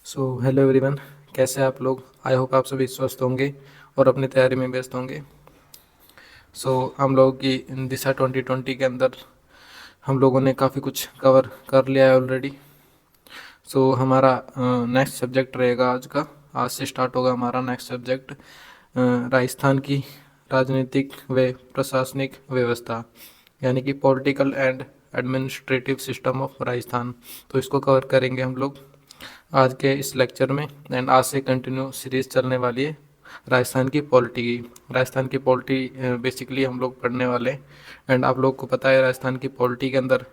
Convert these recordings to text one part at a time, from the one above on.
Hello everyone, कैसे हैं आप लोग। आई होप आप सभी स्वस्थ होंगे और अपनी तैयारी में व्यस्त होंगे। हम लोग की दिशा 2020 के अंदर हम लोगों ने काफ़ी कुछ कवर कर लिया है ऑलरेडी। हमारा नेक्स्ट सब्जेक्ट रहेगा आज का। आज से स्टार्ट होगा हमारा नेक्स्ट सब्जेक्ट, राजस्थान की राजनीतिक व प्रशासनिक व्यवस्था, यानी कि political and administrative system of Rajasthan. तो इसको कवर करेंगे हम लोग आज के इस लेक्चर में। एंड आज से कंटिन्यू सीरीज चलने वाली है राजस्थान की पॉलिटी की। राजस्थान की पॉलिटी बेसिकली हम लोग पढ़ने वाले हैं। एंड आप लोग को पता है राजस्थान की पॉलिटी के अंदर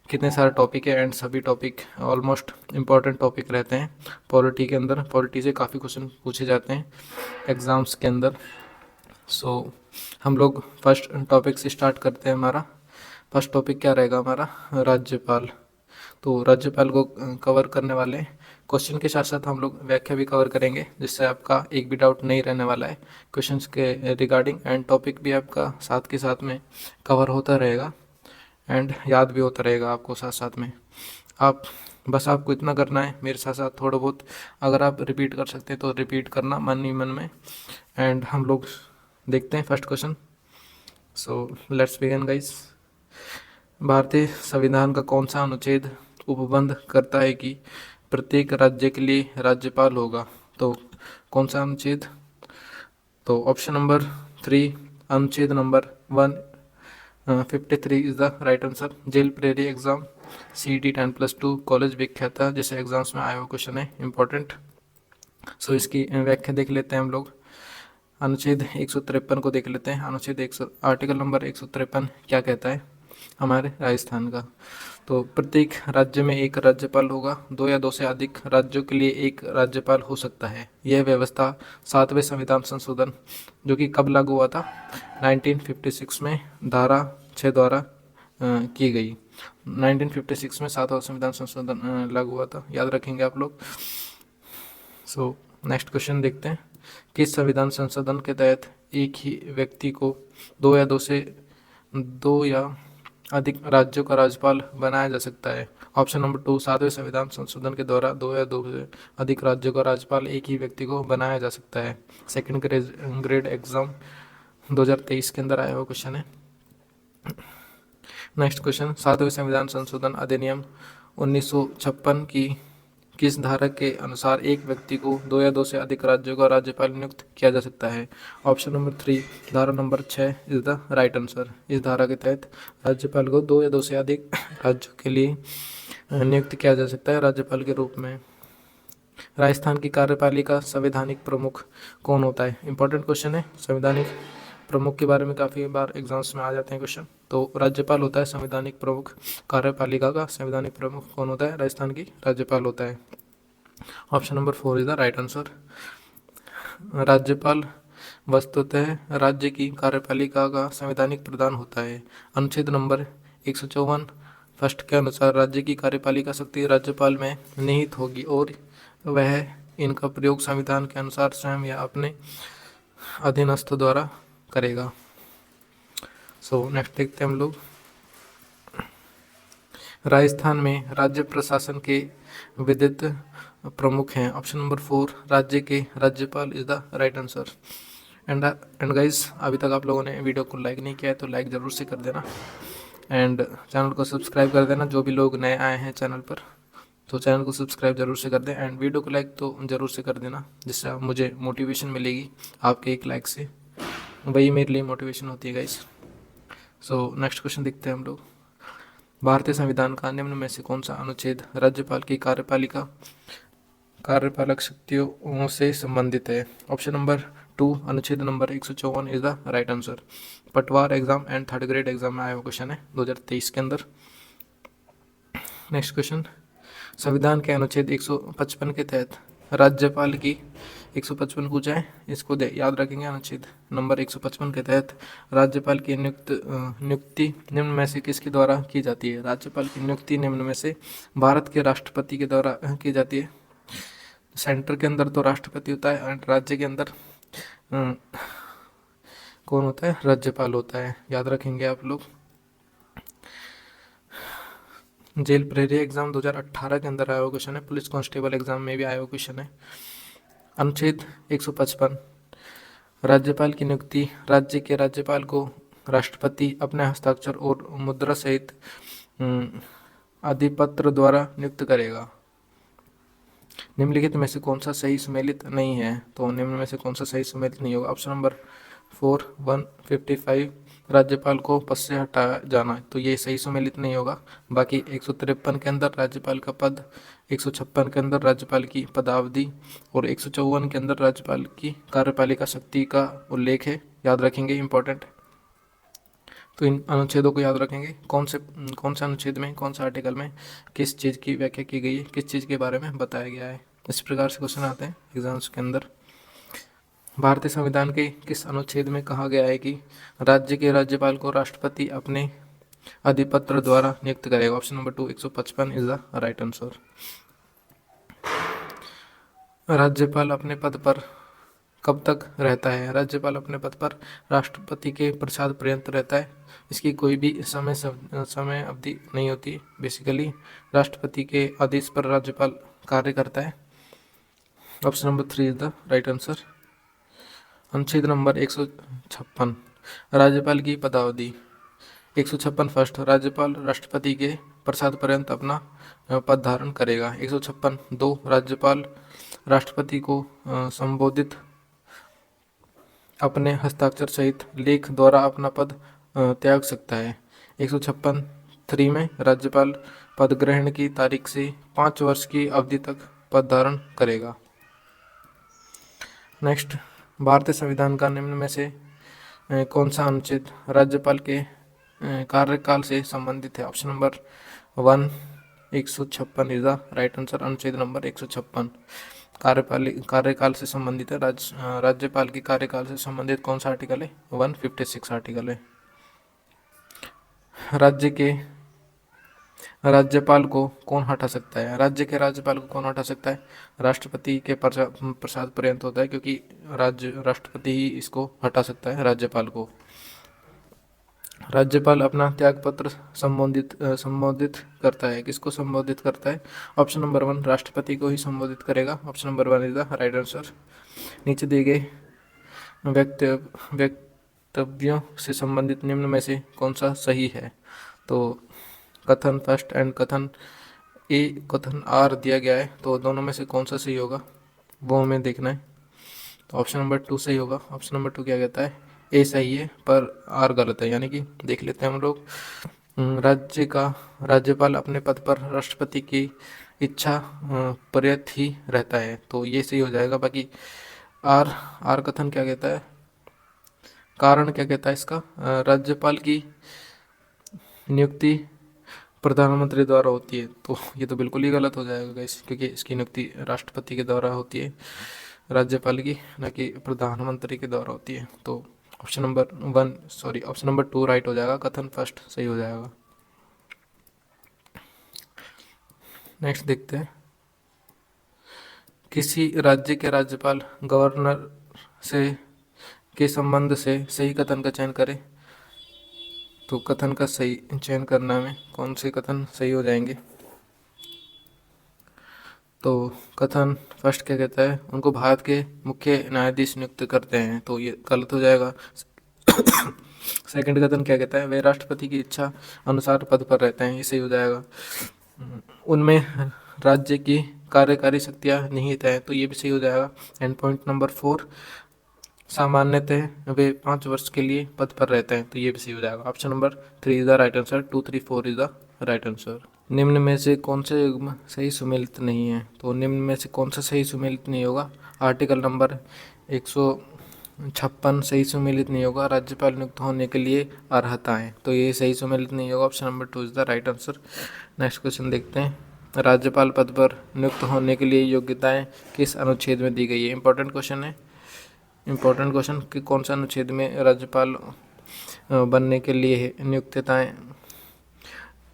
कितने सारे टॉपिक है, एंड सभी टॉपिक ऑलमोस्ट इम्पॉर्टेंट टॉपिक रहते हैं पॉलिटी के अंदर। पॉलिटी से काफ़ी क्वेश्चन पूछे जाते हैं एग्ज़ाम्स के अंदर। हम लोग फर्स्ट टॉपिक से स्टार्ट करते हैं। हमारा फर्स्ट टॉपिक क्या रहेगा हमारा, राज्यपाल। तो राज्यपाल को कवर करने वाले हैं। क्वेश्चन के साथ साथ हम लोग व्याख्या भी कवर करेंगे, जिससे आपका एक भी डाउट नहीं रहने वाला है क्वेश्चंस के रिगार्डिंग। एंड टॉपिक भी आपका साथ के साथ में कवर होता रहेगा एंड याद भी होता रहेगा आपको साथ साथ में। आप बस आपको इतना करना है, मेरे साथ साथ थोड़ा बहुत अगर आप रिपीट कर सकते हैं तो रिपीट करना मन ही मन में। एंड हम लोग देखते हैं first question. Let's begin guys. भारतीय संविधान का कौन सा अनुच्छेद उपबंध करता है कि प्रत्येक राज्य के लिए राज्यपाल होगा? तो कौन सा अनुच्छेद? तो ऑप्शन नंबर 3, अनुच्छेद number 153 is the right answer. Jail प्रेरी एग्जाम, CET 10+2 कॉलेज व्याख्याता जैसे एग्जाम्स में आया हुआ क्वेश्चन है इंपॉर्टेंट। इसकी व्याख्या देख लेते हैं हम लोग। अनुच्छेद 153 को देख लेते हैं। अनुच्छेद 100 आर्टिकल नंबर 153 क्या कहता है हमारे राजस्थान का? तो प्रत्येक राज्य में एक राज्यपाल होगा, दो या दो से अधिक राज्यों के लिए एक राज्यपाल हो सकता है। यह व्यवस्था 7वें संविधान संशोधन, जो कि कब लागू हुआ था, 1956 में धारा 6 द्वारा की गई। 1956 में 7वां संविधान संशोधन लागू हुआ था, याद रखेंगे आप लोग। नेक्स्ट क्वेश्चन देखते हैं। किस संविधान संशोधन के तहत एक ही व्यक्ति को दो या अधिक राज्यों का राज्यपाल बनाया जा सकता है? ऑप्शन नंबर 2, 7वें संविधान संशोधन के द्वारा दो या दो से अधिक राज्यों का राज्यपाल एक ही व्यक्ति को बनाया जा सकता है। सेकंड ग्रेड एग्जाम 2023 के अंदर आया हुआ क्वेश्चन है। नेक्स्ट क्वेश्चन, 7वें संविधान संशोधन अधिनियम 1956 की किस धारा के अनुसार एक व्यक्ति को दो या दो से अधिक राज्यों का राज्यपाल नियुक्त किया जा सकता है? ऑप्शन नंबर 3, धारा number 6 is the right answer. इस धारा के तहत राज्यपाल को दो या दो से अधिक राज्यों के लिए नियुक्त किया जा सकता है राज्यपाल के रूप में। राजस्थान की कार्यपालिका संवैधानिक प्रमुख कौन होता है? इंपॉर्टेंट क्वेश्चन है। संवैधानिक प्रमुख के बारे में काफ़ी बार एग्जाम्स में आ जाते हैं क्वेश्चन। तो राज्यपाल होता है संवैधानिक प्रमुख। कार्यपालिका का संवैधानिक प्रमुख कौन होता है? राजस्थान की राज्यपाल होता है। Option number 4 is the right answer. राज्यपाल वस्तुतः राज्य की कार्यपालिका का संवैधानिक प्रधान होता है। अनुच्छेद नंबर 154 फर्स्ट के अनुसार राज्य की कार्यपालिका शक्ति राज्यपाल में निहित होगी और वह इनका प्रयोग संविधान के अनुसार स्वयं या अपने अधीनस्थ द्वारा करेगा। नेक्स्ट देखते हैं हम लोग। राजस्थान में राज्य प्रशासन के विधित प्रमुख हैं। ऑप्शन नंबर 4, राज्य के राज्यपाल is the right answer. And guys, अभी तक आप लोगों ने वीडियो को लाइक नहीं किया है तो लाइक ज़रूर से कर देना एंड चैनल को सब्सक्राइब कर देना। जो भी लोग नए आए हैं चैनल पर तो चैनल को सब्सक्राइब जरूर से कर दें एंड वीडियो को लाइक तो ज़रूर से कर देना, जिससे मुझे मोटिवेशन मिलेगी। आपके एक लाइक से वही मेरे लिए मोटिवेशन होती है गाइस। नेक्स्ट क्वेश्चन देखते हैं हम लोग। भारतीय संविधान का निम्न में से कौन सा अनुच्छेद राज्यपाल की कार्यपालक शक्तियों से संबंधित है? ऑप्शन नंबर 2, अनुच्छेद नंबर 154 इज द राइट आंसर। पटवार exam and third grade exam में आया हुआ क्वेश्चन है 2023 के अंदर। नेक्स्ट क्वेश्चन, संविधान के अनुच्छेद 155 के तहत राज्यपाल की 155 पूछा है, इसको याद रखेंगे। अनुच्छेद नंबर 155 के तहत राज्यपाल की नियुक्ति निम्न में से किसके द्वारा की जाती है? राज्यपाल की नियुक्ति निम्न में से भारत के राष्ट्रपति के द्वारा की जाती है। सेंटर के अंदर तो राष्ट्रपति होता है एंड राज्य के अंदर कौन होता है? राज्यपाल होता है, याद रखेंगे आप लोग। जेल प्रहरी एग्जाम 2018 के अंदर आया हुआ क्वेश्चन है, पुलिस कांस्टेबल एग्जाम में भी आया हुआ क्वेश्चन है। अनुच्छेद 155, राज्यपाल की नियुक्ति। राज्य के राज्यपाल को राष्ट्रपति अपने हस्ताक्षर और मुद्रा सहित अधिपत्र द्वारा नियुक्त करेगा। निम्नलिखित में से कौन सा सही सुमेलित नहीं है? तो निम्न में से कौन सा सही सुमेलित नहीं होगा? ऑप्शन नंबर 4 155, राज्यपाल को पद से हटाया जाना, तो ये सही सुमेलित नहीं होगा। बाकी 153 के अंदर राज्यपाल का पद, 156 के अंदर राज्यपाल की पदावधि और 154 के अंदर राज्यपाल की कार्यपालिका शक्ति का उल्लेख है। याद रखेंगे, इंपॉर्टेंट। तो इन अनुच्छेदों को याद रखेंगे, कौन से अनुच्छेद में, कौन सा आर्टिकल में किस चीज़ की व्याख्या की गई है, किस चीज़ के बारे में बताया गया है। इस प्रकार से क्वेश्चन आते हैं एग्जाम्स के अंदर। भारतीय संविधान के किस अनुच्छेद में कहा गया है कि राज्य के राज्यपाल को राष्ट्रपति अपने अधिपत्र द्वारा नियुक्त करेगा? Option number 2 155 is the right answer. राज्यपाल अपने पद पर कब तक रहता है? राज्यपाल अपने पद पर राष्ट्रपति के प्रसाद पर्यंत रहता है। इसकी कोई भी समय अवधि नहीं होती। बेसिकली राष्ट्रपति के आदेश पर राज्यपाल कार्य करता है। Option number 3 is the right answer. अनुच्छेद नंबर 156, राज्यपाल की पदावधि। 156 फर्स्ट, राज्यपाल राष्ट्रपति के प्रसाद पर्यंत अपना पद धारण करेगा। 156 2, राज्यपाल राष्ट्रपति को संबोधित अपने हस्ताक्षर सहित लेख द्वारा अपना पद त्याग सकता है। 156 3 में राज्यपाल पद ग्रहण की तारीख से 5 वर्ष की अवधि तक पद धारण करेगा। नेक्स्ट, भारतीय संविधान का निम्न में से कौन सा अनुच्छेद राज्यपाल के कार्यकाल से संबंधित है? Option number 1 156 is the right answer. अनुच्छेद नंबर 156 कार्यकाल से संबंधित है। राज्यपाल के कार्यकाल से संबंधित कौन सा आर्टिकल है? 156 आर्टिकल है। राज्यपाल को कौन हटा सकता है? राज्य के राज्यपाल को कौन हटा सकता है? राष्ट्रपति के प्रसाद पर्यंत होता है, क्योंकि राष्ट्रपति ही इसको हटा सकता है, राज्यपाल को। राज्यपाल अपना त्यागपत्र संबोधित करता है। किसको संबोधित करता है? ऑप्शन नंबर 1 राष्ट्रपति को ही संबोधित करेगा। Option number 1 is the right answer. नीचे दिए गए वक्तव्यों से संबंधित निम्न में से कौन सा सही है? तो कथन फर्स्ट एंड कथन ए, कथन आर दिया गया है, तो दोनों में से कौन सा सही होगा वो हमें देखना है। तो ऑप्शन नंबर 2 सही होगा। ऑप्शन नंबर 2 क्या कहता है? ए सही है पर आर गलत है, यानी कि देख लेते हैं हम लोग। राज्यपाल अपने पद पर राष्ट्रपति की इच्छा पर्यंत ही रहता है, तो ये सही हो जाएगा। बाकी आर कथन क्या कहता है? कारण क्या कहता है इसका? राज्यपाल की नियुक्ति प्रधानमंत्री द्वारा होती है, तो ये तो बिल्कुल ही गलत हो जाएगा गाइस, क्योंकि इसकी नियुक्ति राष्ट्रपति के द्वारा होती है, राज्यपाल की, न कि प्रधानमंत्री के द्वारा होती है। तो ऑप्शन नंबर 2 राइट हो जाएगा, कथन फर्स्ट सही हो जाएगा। नेक्स्ट देखते हैं, किसी राज्य के राज्यपाल गवर्नर से के संबंध से सही कथन का चयन करें। तो कथन का सही चयन करना में कौन से कथन सही हो जाएंगे? तो कथन फर्स्ट क्या कहता है? उनको भारत के मुख्य न्यायाधीश नियुक्त करते हैं, तो ये गलत हो जाएगा। सेकंड कथन क्या कहता है? वे राष्ट्रपति की इच्छा अनुसार पद पर रहते हैं, ये सही हो जाएगा। उनमें राज्य की कार्यकारी शक्तियाँ निहित है, तो ये भी सही हो जाएगा। एंड पॉइंट नंबर 4, सामान्यतः वे 5 वर्ष के लिए पद पर रहते हैं, तो ये भी सही हो जाएगा। Option number 3 is the right answer. 2 3 4 is the right answer. निम्न में से कौन से युग्म सही सुमेलित नहीं है? तो निम्न में से कौन सा सही सुमेलित नहीं होगा? आर्टिकल नंबर 156 सही सुमेलित नहीं होगा। राज्यपाल नियुक्त होने के लिए अर्हताएं, तो ये सही सुमेलित नहीं होगा। Option number 2 is the right answer. Next question देखते हैं, राज्यपाल पद पर नियुक्त होने के लिए योग्यताएं किस अनुच्छेद में दी गई है? इंपॉर्टेंट क्वेश्चन कि कौन सा अनुच्छेद में राज्यपाल बनने के लिए नियुक्तताएं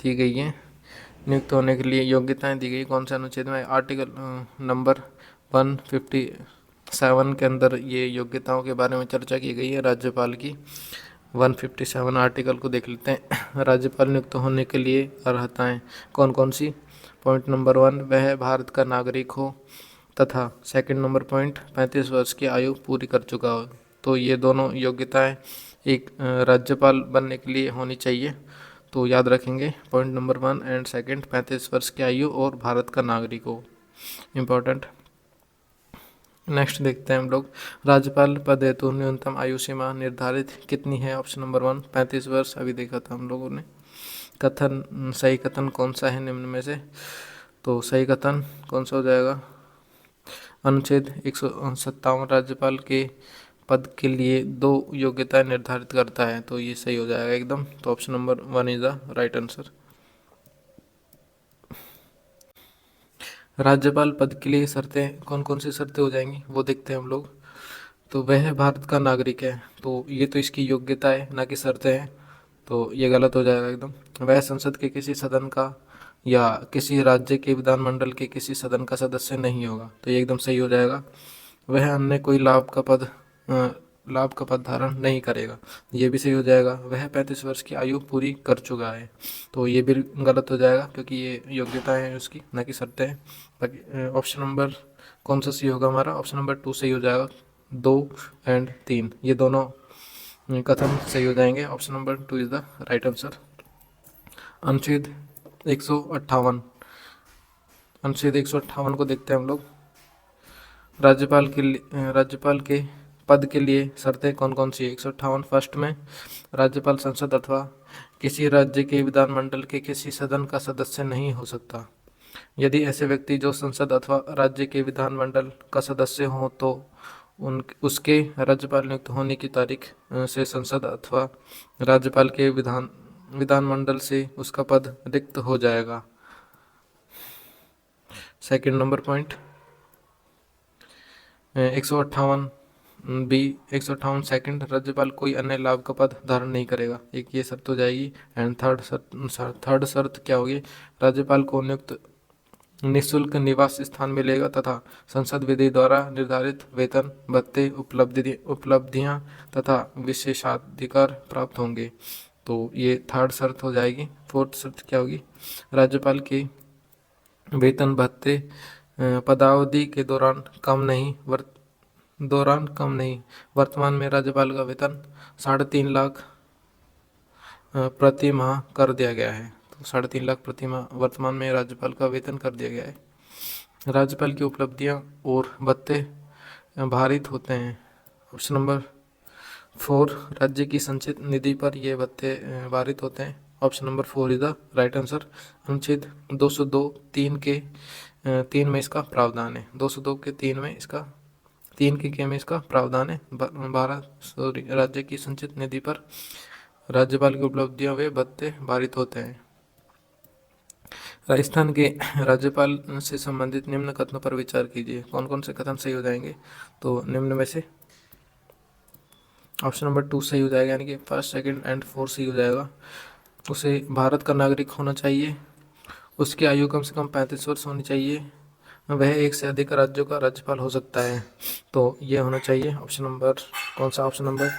दी गई हैं, नियुक्त होने के लिए योग्यताएं दी गई, कौन सा अनुच्छेद में? आर्टिकल नंबर 157 के अंदर ये योग्यताओं के बारे में चर्चा की गई है राज्यपाल की। 157 आर्टिकल को देख लेते हैं। राज्यपाल नियुक्त होने के लिए अर्हताएं कौन कौन सी। पॉइंट नंबर 1, वह भारत का नागरिक हो तथा सेकंड नंबर पॉइंट 35 वर्ष की आयु पूरी कर चुका हो। तो ये दोनों योग्यताएं एक राज्यपाल बनने के लिए होनी चाहिए, तो याद रखेंगे पॉइंट नंबर 1 एंड सेकंड, 35 वर्ष की आयु और भारत का नागरिक हो, इम्पोर्टेंट। नेक्स्ट देखते हैं हम लोग, राज्यपाल पद हेतु न्यूनतम आयु सीमा निर्धारित कितनी है। ऑप्शन नंबर 1 35 वर्ष, अभी देखा था हम लोगों ने। कथन, सही कथन कौन सा है निम्न में से। तो सही कथन कौन सा हो जाएगा। अनुच्छेद 157 राज्यपाल के पद के लिए 2 योग्यताएं निर्धारित करता है, तो ये सही हो जाएगा एकदम। तो option number 1 is the right answer. राज्यपाल पद के लिए शर्तें कौन कौन सी शर्तें हो जाएंगी वो देखते हैं हम लोग। तो वह भारत का नागरिक है, तो ये तो इसकी योग्यता है ना कि शर्तें हैं, तो ये गलत हो जाएगा एकदम। वह संसद के किसी सदन का या किसी राज्य के विधानमंडल के किसी सदन का सदस्य नहीं होगा, तो ये एकदम सही हो जाएगा। वह अन्य कोई लाभ का पद धारण नहीं करेगा, ये भी सही हो जाएगा। वह 35 वर्ष की आयु पूरी कर चुका है, तो ये भी गलत हो जाएगा क्योंकि ये योग्यताएं हैं उसकी, ना कि शर्तें हैं। बाकी ऑप्शन नंबर कौन सा सही होगा हमारा। ऑप्शन नंबर 2 सही हो जाएगा। 2 एंड 3 ये दोनों कथन सही हो जाएंगे। Option number 2 is the right answer. अनुच्छेद 158, अनुच्छेद 158 को देखते हैं हम लोग। राज्यपाल के पद के लिए शर्तें कौन कौन सी है। 158 फर्स्ट में, राज्यपाल संसद अथवा किसी राज्य के विधानमंडल के किसी सदन का सदस्य नहीं हो सकता। यदि ऐसे व्यक्ति जो संसद अथवा राज्य के विधानमंडल का सदस्य हो तो उसके राज्यपाल नियुक्त होने की तारीख से संसद अथवा राज्यपाल के विधानमंडल से उसका पद रिक्त हो जाएगा। Second number point 158 B 158 second, राज्यपाल कोई अन्य लाभ का पद धारण नहीं करेगा, एक ये शर्त हो जाएगी। एंड थर्ड शर्त क्या होगी। राज्यपाल को नियुक्त निःशुल्क निवास स्थान मिलेगा तथा संसद विधि द्वारा निर्धारित वेतन भत्ते उपलब्धियां तथा विशेषाधिकार प्राप्त होंगे, तो ये थर्ड शर्त हो जाएगी। फोर्थ शर्त क्या होगी। राज्यपाल के वेतन भत्ते पदावधि के दौरान कम नहीं, वर्तमान में राज्यपाल का वेतन 3.5 लाख प्रति माह कर दिया गया है, तो 3.5 लाख प्रति माह वर्तमान में राज्यपाल का वेतन कर दिया गया है। राज्यपाल की उपलब्धियां और भत्ते भारित होते हैं। ऑप्शन नंबर 4, राज्य की संचित निधि पर ये भत्ते भारित होते हैं। Option number 4 is the right answer. अनुच्छेद 202 3 में इसका प्रावधान है। 202 के 3 में इसका 3 के में इसका प्रावधान है। राज्य की संचित निधि पर राज्यपाल की उपलब्धियां वे भत्ते भारित होते हैं। राजस्थान के राज्यपाल से संबंधित निम्न कथनों पर विचार कीजिए। कौन कौन से कथन सही हो जाएंगे। तो निम्न में से ऑप्शन नंबर 2 सही हो जाएगा, यानी कि फर्स्ट सेकंड एंड 4 सही हो जाएगा। उसे भारत का नागरिक होना चाहिए, उसकी आयु कम से कम 35 वर्ष होनी चाहिए, वह एक से अधिक राज्यों का राज्यपाल हो सकता है, तो ये होना चाहिए। ऑप्शन नंबर कौन सा। Option number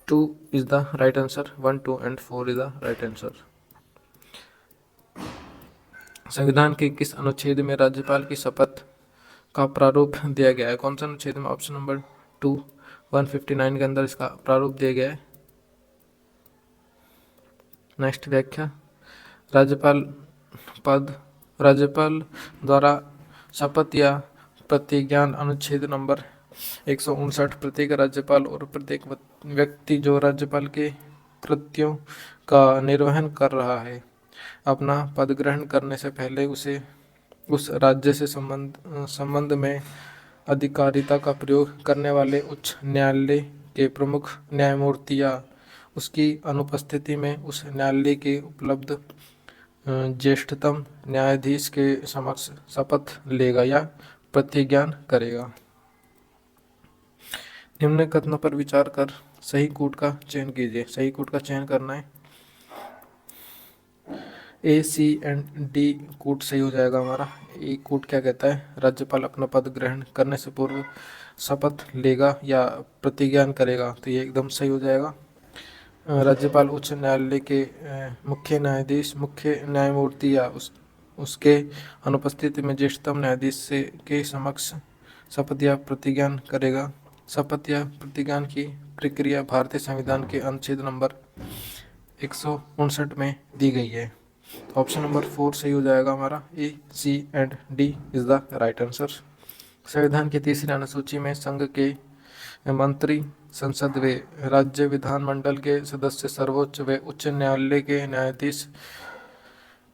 2 is the right answer. 1 2 and 4 is the right answer. संविधान के किस अनुच्छेद में राज्यपाल की शपथ का प्रारूप दिया गया है। कौन सा अनुच्छेद में। ऑप्शन नंबर 2 159 के अंदर इसका प्रारूप दिया गया है। नेक्स्ट व्याख्या, राज्यपाल द्वारा शपथ या प्रतिज्ञान अनुच्छेद नंबर 159, प्रत्येक राज्यपाल और प्रत्येक व्यक्ति जो राज्यपाल के कृत्यों का निर्वहन कर रहा है अपना पद ग्रहण करने से पहले उसे उस राज्य से संबंध में अधिकारिता का प्रयोग करने वाले उच्च न्यायालय के प्रमुख न्यायमूर्ति या उसकी अनुपस्थिति में उस न्यायालय के उपलब्ध ज्येष्ठतम न्यायाधीश के समक्ष शपथ लेगा या प्रतिज्ञान करेगा। निम्न कथनों पर विचार कर सही कूट का चयन कीजिए। सही कूट का चयन करना है। ए, सी एंड डी कूट सही हो जाएगा हमारा। ए कूट क्या कहता है, राज्यपाल अपना पद ग्रहण करने से पूर्व शपथ लेगा या प्रतिज्ञान करेगा, तो ये एकदम सही हो जाएगा। राज्यपाल उच्च न्यायालय के मुख्य न्यायाधीश, मुख्य न्यायमूर्ति या उसके अनुपस्थिति में ज्येष्ठतम न्यायाधीश से के समक्ष शपथ या प्रतिज्ञान करेगा। शपथ या प्रतिज्ञान की प्रक्रिया भारतीय संविधान के अनुच्छेद नंबर 159 में दी गई है। तो ऑप्शन नंबर 4 सही हो जाएगा हमारा। A, C and D is the right answer. संविधान की तीसरी अनुसूची में संघ के मंत्री, संसद व राज्य विधानमंडल के सदस्य, सर्वोच्च व उच्च न्यायालय के न्यायाधीश,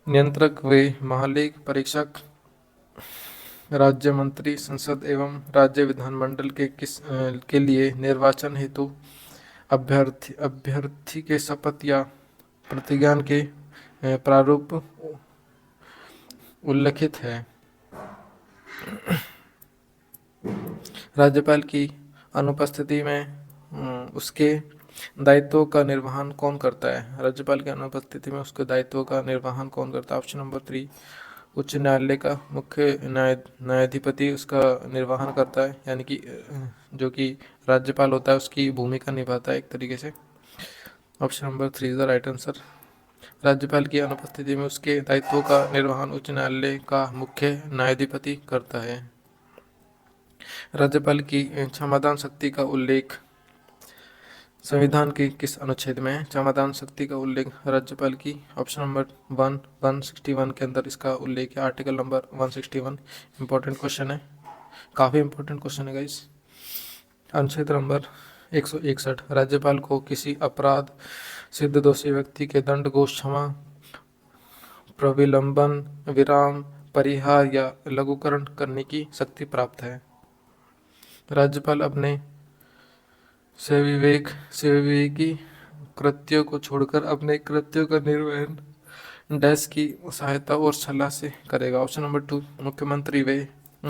नियंत्रक व महालेख परीक्षक, राज्य मंत्री, संसद एवं राज्य विधानमंडल के लिए निर्वाचन हेतु अभ्यर्थी के शपथ या प्रतिज्ञान के प्रारूप उल्लिखित है। राज्यपाल की अनुपस्थिति में उसके दायित्वों का निर्वहन कौन करता है? राज्यपाल की अनुपस्थिति में उसके दायित्वों का निर्वहन कौन करता है? ऑप्शन नंबर 3 उच्च न्यायालय का मुख्य न्यायाधिपति उसका निर्वहन करता है, यानी कि जो कि राज्यपाल होता है उसकी भूमिका निभाता है एक तरीके से। Option number 3 is the right answer. राज्यपाल की अनुपस्थिति में उसके दायित्वों का निर्वहन उच्च न्यायालय का मुख्य न्यायाधिपति करता है। राज्यपाल की क्षमादान शक्ति का उल्लेख संविधान के किस अनुच्छेद में है? क्षमादान शक्ति का उल्लेख राज्यपाल की ऑप्शन नंबर 161 के अंदर इसका उल्लेख है, आर्टिकल नंबर 161। इंपॉर्टेंट क्वेश्चन है, काफ़ी इंपॉर्टेंट क्वेश्चन है गाइस। अनुच्छेद नंबर 161 राज्यपाल को किसी अपराध सिद्ध दोषी व्यक्ति के दंड को क्षमा, प्रविलंबन, विराम, परिहार या लघुकरण करने की शक्ति प्राप्त है। राज्यपाल अपने सेविवेकी कृत्यों को छोड़कर अपने कृत्यों का निर्वहन डैश की सहायता और सलाह से करेगा। ऑप्शन नंबर 2 मुख्यमंत्री व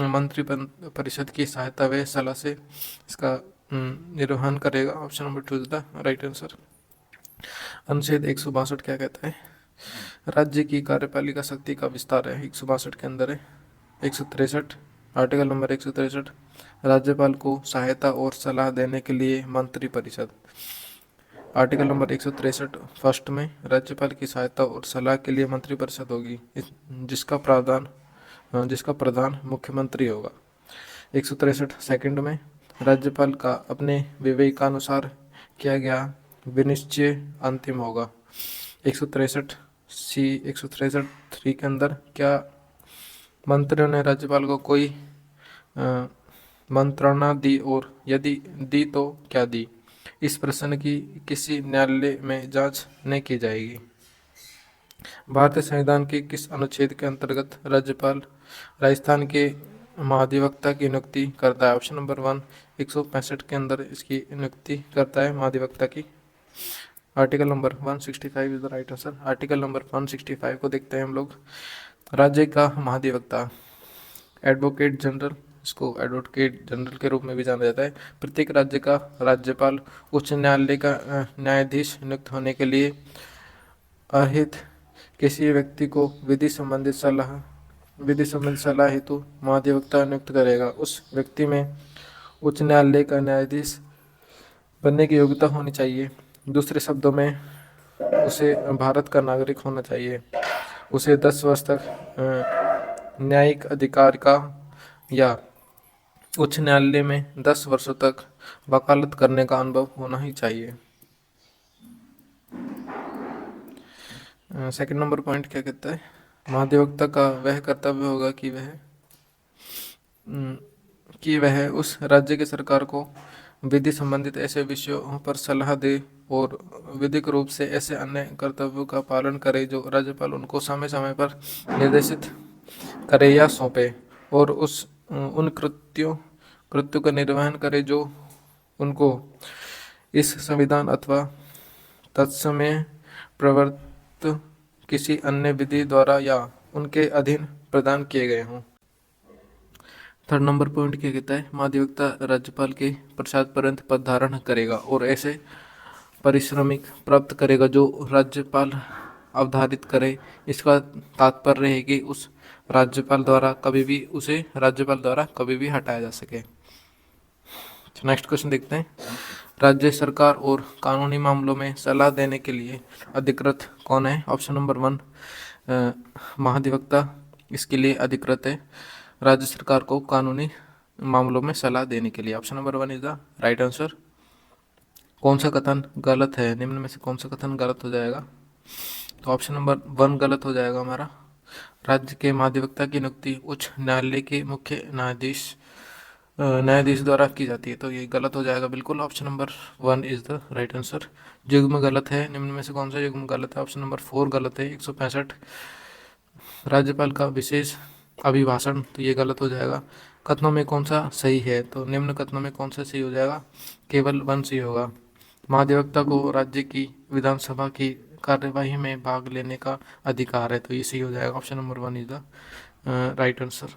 मंत्री परिषद की सहायता व सलाह से इसका निर्वहन करेगा। Option number 2 is the right answer. अनुच्छेद 162 क्या कहता है? राज्य की कार्यपालिका शक्ति का विस्तार है, 162 के अंदर है। 163 आर्टिकल नंबर 163 राज्यपाल को सहायता और सलाह देने के लिए मंत्री परिषद। आर्टिकल नंबर 163 फर्स्ट में राज्यपाल की सहायता और सलाह के लिए मंत्री परिषद होगी, जिसका प्रधान मुख्यमंत्री होगा। 163 सेकंड में राज्यपाल का अपने विवेकानुसार किया गया विनिश्चय अंतिम होगा। 163 3 के अंदर क्या मंत्रियों ने राज्यपाल को कोई मंत्रणा दी और यदि दी तो क्या दी? इस प्रश्न की किसी न्यायालय में जांच नहीं की जाएगी। भारतीय संविधान के किस अनुच्छेद के अंतर्गत राज्यपाल राजस्थान के महाधिवक्ता की नियुक्ति करता है? ऑप्शन नंबर 1 165 के अंदर इसकी नियुक्ति करता है महाधिवक्ता की। Article number 165 is the right answer. Article number 165 को देखते हैं हम लोग। राज्य का महाधिवक्ता एडवोकेट जनरल, इसको एडवोकेट जनरल के रूप में भी जाना जाता है। प्रत्येक राज्य का राज्यपाल उच्च न्यायालय का न्यायाधीश नियुक्त होने के लिए अहित किसी व्यक्ति को विधि संबंधित सलाह हेतु महाधिवक्ता नियुक्त करेगा। उस व्यक्ति में उच्च न्यायालय का न्यायाधीश बनने की योग्यता होनी चाहिए। दूसरे शब्दों में उसे भारत का नागरिक होना चाहिए। उसे 10 वर्ष तक न्यायिक अधिकार का या उच्च न्यायालय में 10 वर्षों तक वकालत करने का अनुभव होना ही चाहिए। सेकंड नंबर पॉइंट क्या कहता है? महाधिवक्ता का वह कर्तव्य होगा कि वह उस राज्य की सरकार को विधि संबंधित ऐसे विषयों पर सलाह दे और विधिक रूप से ऐसे अन्य कर्तव्यों का पालन करे जो राज्यपाल उनको समय समय पर निर्देशित करे या सौंपे, और उन कृत्यों का निर्वहन करे जो उनको इस संविधान अथवा तत्समय प्रवर्त किसी अन्य विधि द्वारा या उनके अधीन प्रदान किए गए हों। थर्ड नंबर पॉइंट क्या कहता है? महाधिवक्ता राज्यपाल के प्रसाद पर्यंत पद धारण करेगा और ऐसे पारिश्रमिक प्राप्त करेगा जो राज्यपाल अवधारित करे। इसका तात्पर्य है कि उस राज्यपाल द्वारा कभी भी हटाया जा सके। नेक्स्ट क्वेश्चन देखते हैं। राज्य सरकार और कानूनी मामलों में सलाह देने के लिए अधिकृत कौन है? ऑप्शन नंबर 1 महाधिवक्ता इसके लिए अधिकृत है राज्य सरकार को कानूनी मामलों में सलाह देने के लिए। Option number 1 is the right answer. कौन सा कथन गलत है? निम्न में से कौन सा कथन गलत हो जाएगा? तो ऑप्शन नंबर 1 गलत हो जाएगा हमारा। राज्य के महाधिवक्ता की नियुक्ति उच्च न्यायालय के मुख्य न्यायाधीश द्वारा की जाती है, तो ये गलत हो जाएगा बिल्कुल। Option number 1 is the right answer. युग्म गलत है। निम्न में से कौन सा युग्म गलत है? ऑप्शन नंबर 4 गलत है। 165 राज्यपाल का विशेष अभिभाषण, तो ये गलत हो जाएगा। कथनों में कौन सा सही है? तो निम्न कथनों में कौन सा सही हो जाएगा? केवल 1 सही होगा। महाधिवक्ता को राज्य की विधानसभा की कार्यवाही में भाग लेने का अधिकार है, तो ये सही हो जाएगा। Option number 1 is the right answer.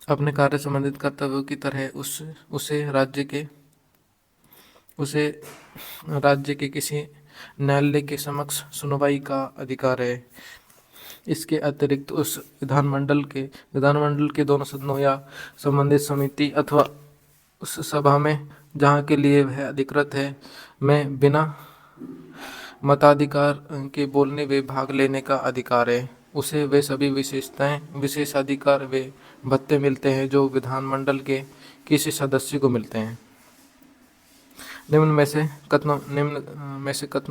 अपने कार्य संबंधित कर्तव्यों की तरह उसे राज्य के किसी न्यायालय के समक्ष सुनवाई का अधिकार है। इसके अतिरिक्त उस विधानमंडल के दोनों सदनों या संबंधित समिति अथवा उस सभा में जहाँ के लिए वह अधिकृत है में बिना मताधिकार के बोलने व भाग लेने का अधिकार है। उसे वे सभी विशेषाधिकार वे भत्ते मिलते हैं जो विधानमंडल के किसी सदस्य को मिलते हैं। निम्न में से कथनों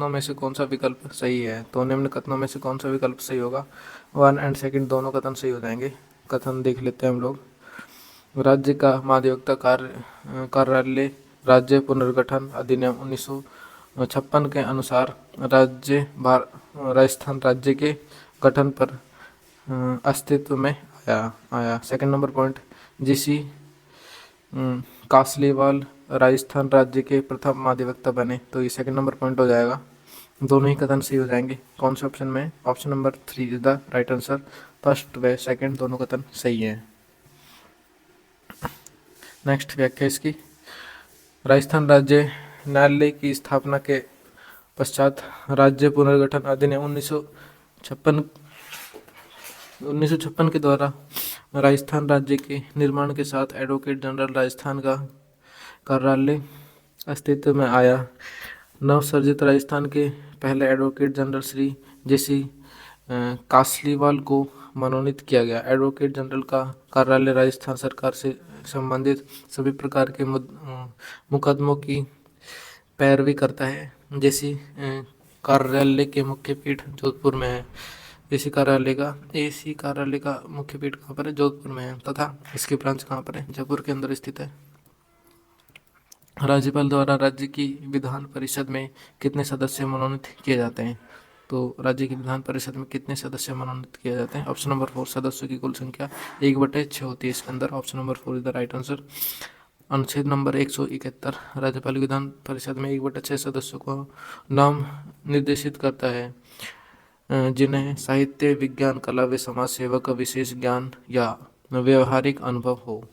में से कौन सा विकल्प सही है? तो निम्न कथनों में से कौन सा विकल्प सही होगा? 1 और 2 दोनों कथन सही हो जाएंगे। कथन देख लेते हैं हम लोग। राज्य का महाधिवक्ता कार्यालय राज्य पुनर्गठन अधिनियम 1956 के अनुसार राजस्थान राज्य के गठन पर अस्तित्व में आया। Second number point, GC Kasliwal Rajasthan राज्य के प्रथम महाधिवक्ता बने, तो ये सेकंड नंबर पॉइंट हो जाएगा। दोनों ही कथन सही हो जाएंगे। कौन से ऑप्शन में? Option number 3 is the right answer. First व सेकंड दोनों कथन सही है। नेक्स्ट व्याख्या इसकी। राजस्थान राज्य न्यायालय की स्थापना के पश्चात राज्य पुनर्गठन अधिनियम 1956 के द्वारा राजस्थान राज्य के निर्माण के साथ एडवोकेट जनरल राजस्थान का कार्यालय अस्तित्व में आया। नवसर्जित राजस्थान के पहले एडवोकेट जनरल श्री जेसी कासलीवाल को मनोनीत किया गया। एडवोकेट जनरल का कार्यालय राजस्थान सरकार से संबंधित सभी प्रकार के मुकदमों की पैरवी करता है। जेसी कार्यालय के मुख्य पीठ जोधपुर में है। एसी कार्यालय का मुख्य पीठ कहाँ पर है? जोधपुर में है, तथा इसकी ब्रांच कहाँ पर है? जयपुर के अंदर स्थित है। राज्यपाल द्वारा राज्य की विधान परिषद में कितने सदस्य मनोनीत किए जाते हैं? तो राज्य की विधान परिषद में कितने सदस्य मनोनीत किए जाते हैं? ऑप्शन नंबर 4 सदस्यों की कुल संख्या 1/6 होती है इसके अंदर। Option number 4 is the right answer. अनुच्छेद नंबर 171 राज्यपाल विधान परिषद में 1/6 सदस्यों को नाम निर्देशित करता है जिन्हें साहित्य, विज्ञान, कला व समाज सेवा का विशेष ज्ञान या व्यवहारिक अनुभव हो,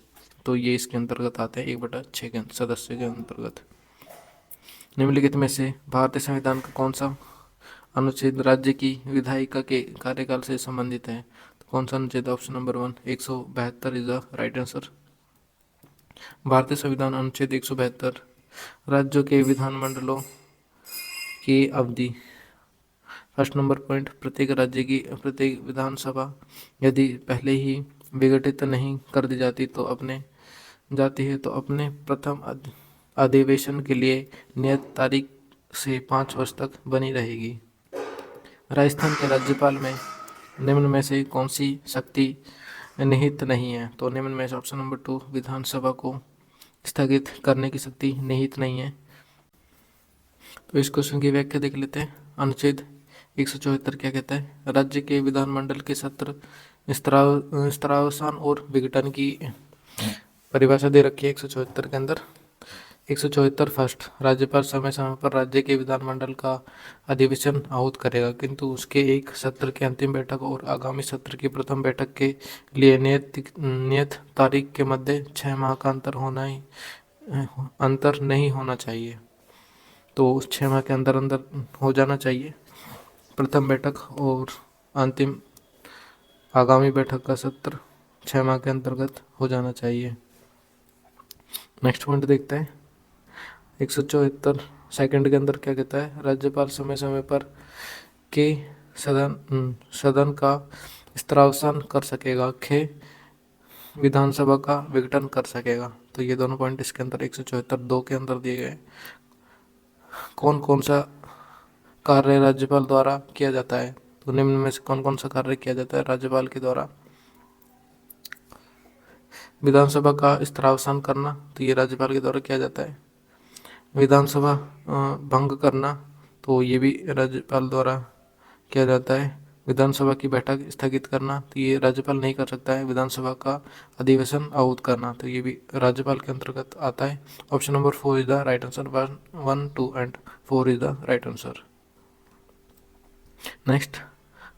तो ये इसके अंतर्गत आते हैं 1/6 के सदस्य के अंतर्गत। निम्नलिखित में से भारतीय संविधान का कौन सा अनुच्छेद राज्य की विधायिका के कार्यकाल से संबंधित है? तो कौन सा अनुच्छेद? Option number 1 172 is the right answer. भारतीय संविधान अनुच्छेद 172 राज्यों के विधानमंडलों की अवधि। फर्स्ट नंबर पॉइंट, प्रत्येक राज्य की प्रत्येक विधानसभा यदि पहले ही विघटित नहीं कर दी जाती तो अपने प्रथम अधिवेशन के लिए नियत तारीख से 5 वर्ष तक बनी रहेगी। राजस्थान के राज्यपाल में निम्न में से कौन सी शक्ति निहित नहीं है? तो निम्न में से ऑप्शन नंबर 2 विधानसभा को स्थगित करने की शक्ति निहित नहीं है। तो इस क्वेश्चन की व्याख्या देख लेते हैं। अनुच्छेद 174 क्या कहता है? राज्य के विधानमंडल के सत्र स्तरावसान और विघटन की परिभाषा दे रखी है 174 के अंदर। 174 फर्स्ट, राज्यपाल समय समय पर राज्य के विधानमंडल का अधिवेशन आहूत करेगा, किंतु उसके एक सत्र की अंतिम बैठक और आगामी सत्र की प्रथम बैठक के लिए नियत तारीख के मध्य 6 माह का अंतर नहीं होना चाहिए। तो 6 माह के अंदर अंदर हो जाना चाहिए प्रथम बैठक, और अंतिम आगामी बैठक का सत्र 6 माह के अंतर्गत हो जाना चाहिए। नेक्स्ट पॉइंट देखते हैं 174 सेकंड के अंदर क्या कहता है। राज्यपाल समय समय पर के सदन का स्त्रावसान कर सकेगा, खे विधानसभा का विघटन कर सकेगा। तो ये दोनों पॉइंट इसके अंदर 174(2) के अंदर दिए गए। कौन कौन सा कार्य राज्यपाल द्वारा किया जाता है, तो निम्न में से कौन कौन सा कार्य किया जाता है राज्यपाल के द्वारा। विधानसभा का स्त्रावसान करना, तो ये राज्यपाल के द्वारा किया जाता है। विधानसभा भंग करना, तो ये भी राज्यपाल द्वारा किया जाता है। विधानसभा की बैठक स्थगित करना, तो ये राज्यपाल नहीं कर सकता है। विधानसभा का अधिवेशन आहूत करना, तो ये भी राज्यपाल के अंतर्गत आता है। Option number 4 is the right answer. 1, 2 and 4 is the right answer. Next,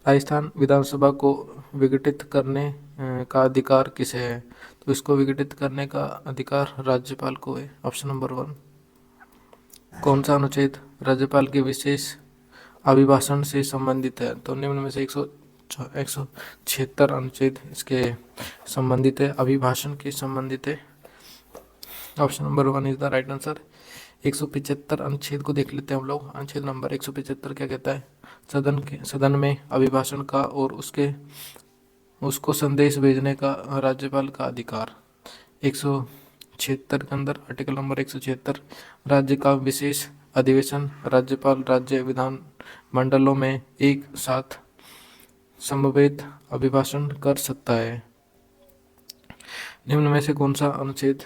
Rajasthan विधानसभा को विघटित करने का अधिकार किसे है, तो इसको विघटित करने का अधिकार राज्यपाल को है। Option number 1। कौन सा अनुच्छेद राज्यपाल के विशेष अभिभाषण से संबंधित है, तो निम्न में से 176 अनुच्छेद इसके संबंधित है, अभिभाषण के संबंधित है। Option number 1 is the right answer. 175 अनुच्छेद को देख लेते हैं हम लोग। अनुच्छेद नंबर 175 क्या कहता है। सदन में अभिभाषण का और उसको संदेश भेजने का राज्यपाल का अधिकार। 176 के अंदर आर्टिकल नंबर 176, राज्य का विशेष अधिवेशन राज्यपाल राज्य विधान मंडलों में एक साथ समवेत अभिभाषण कर सकता है। निम्न में से कौन सा अनुच्छेद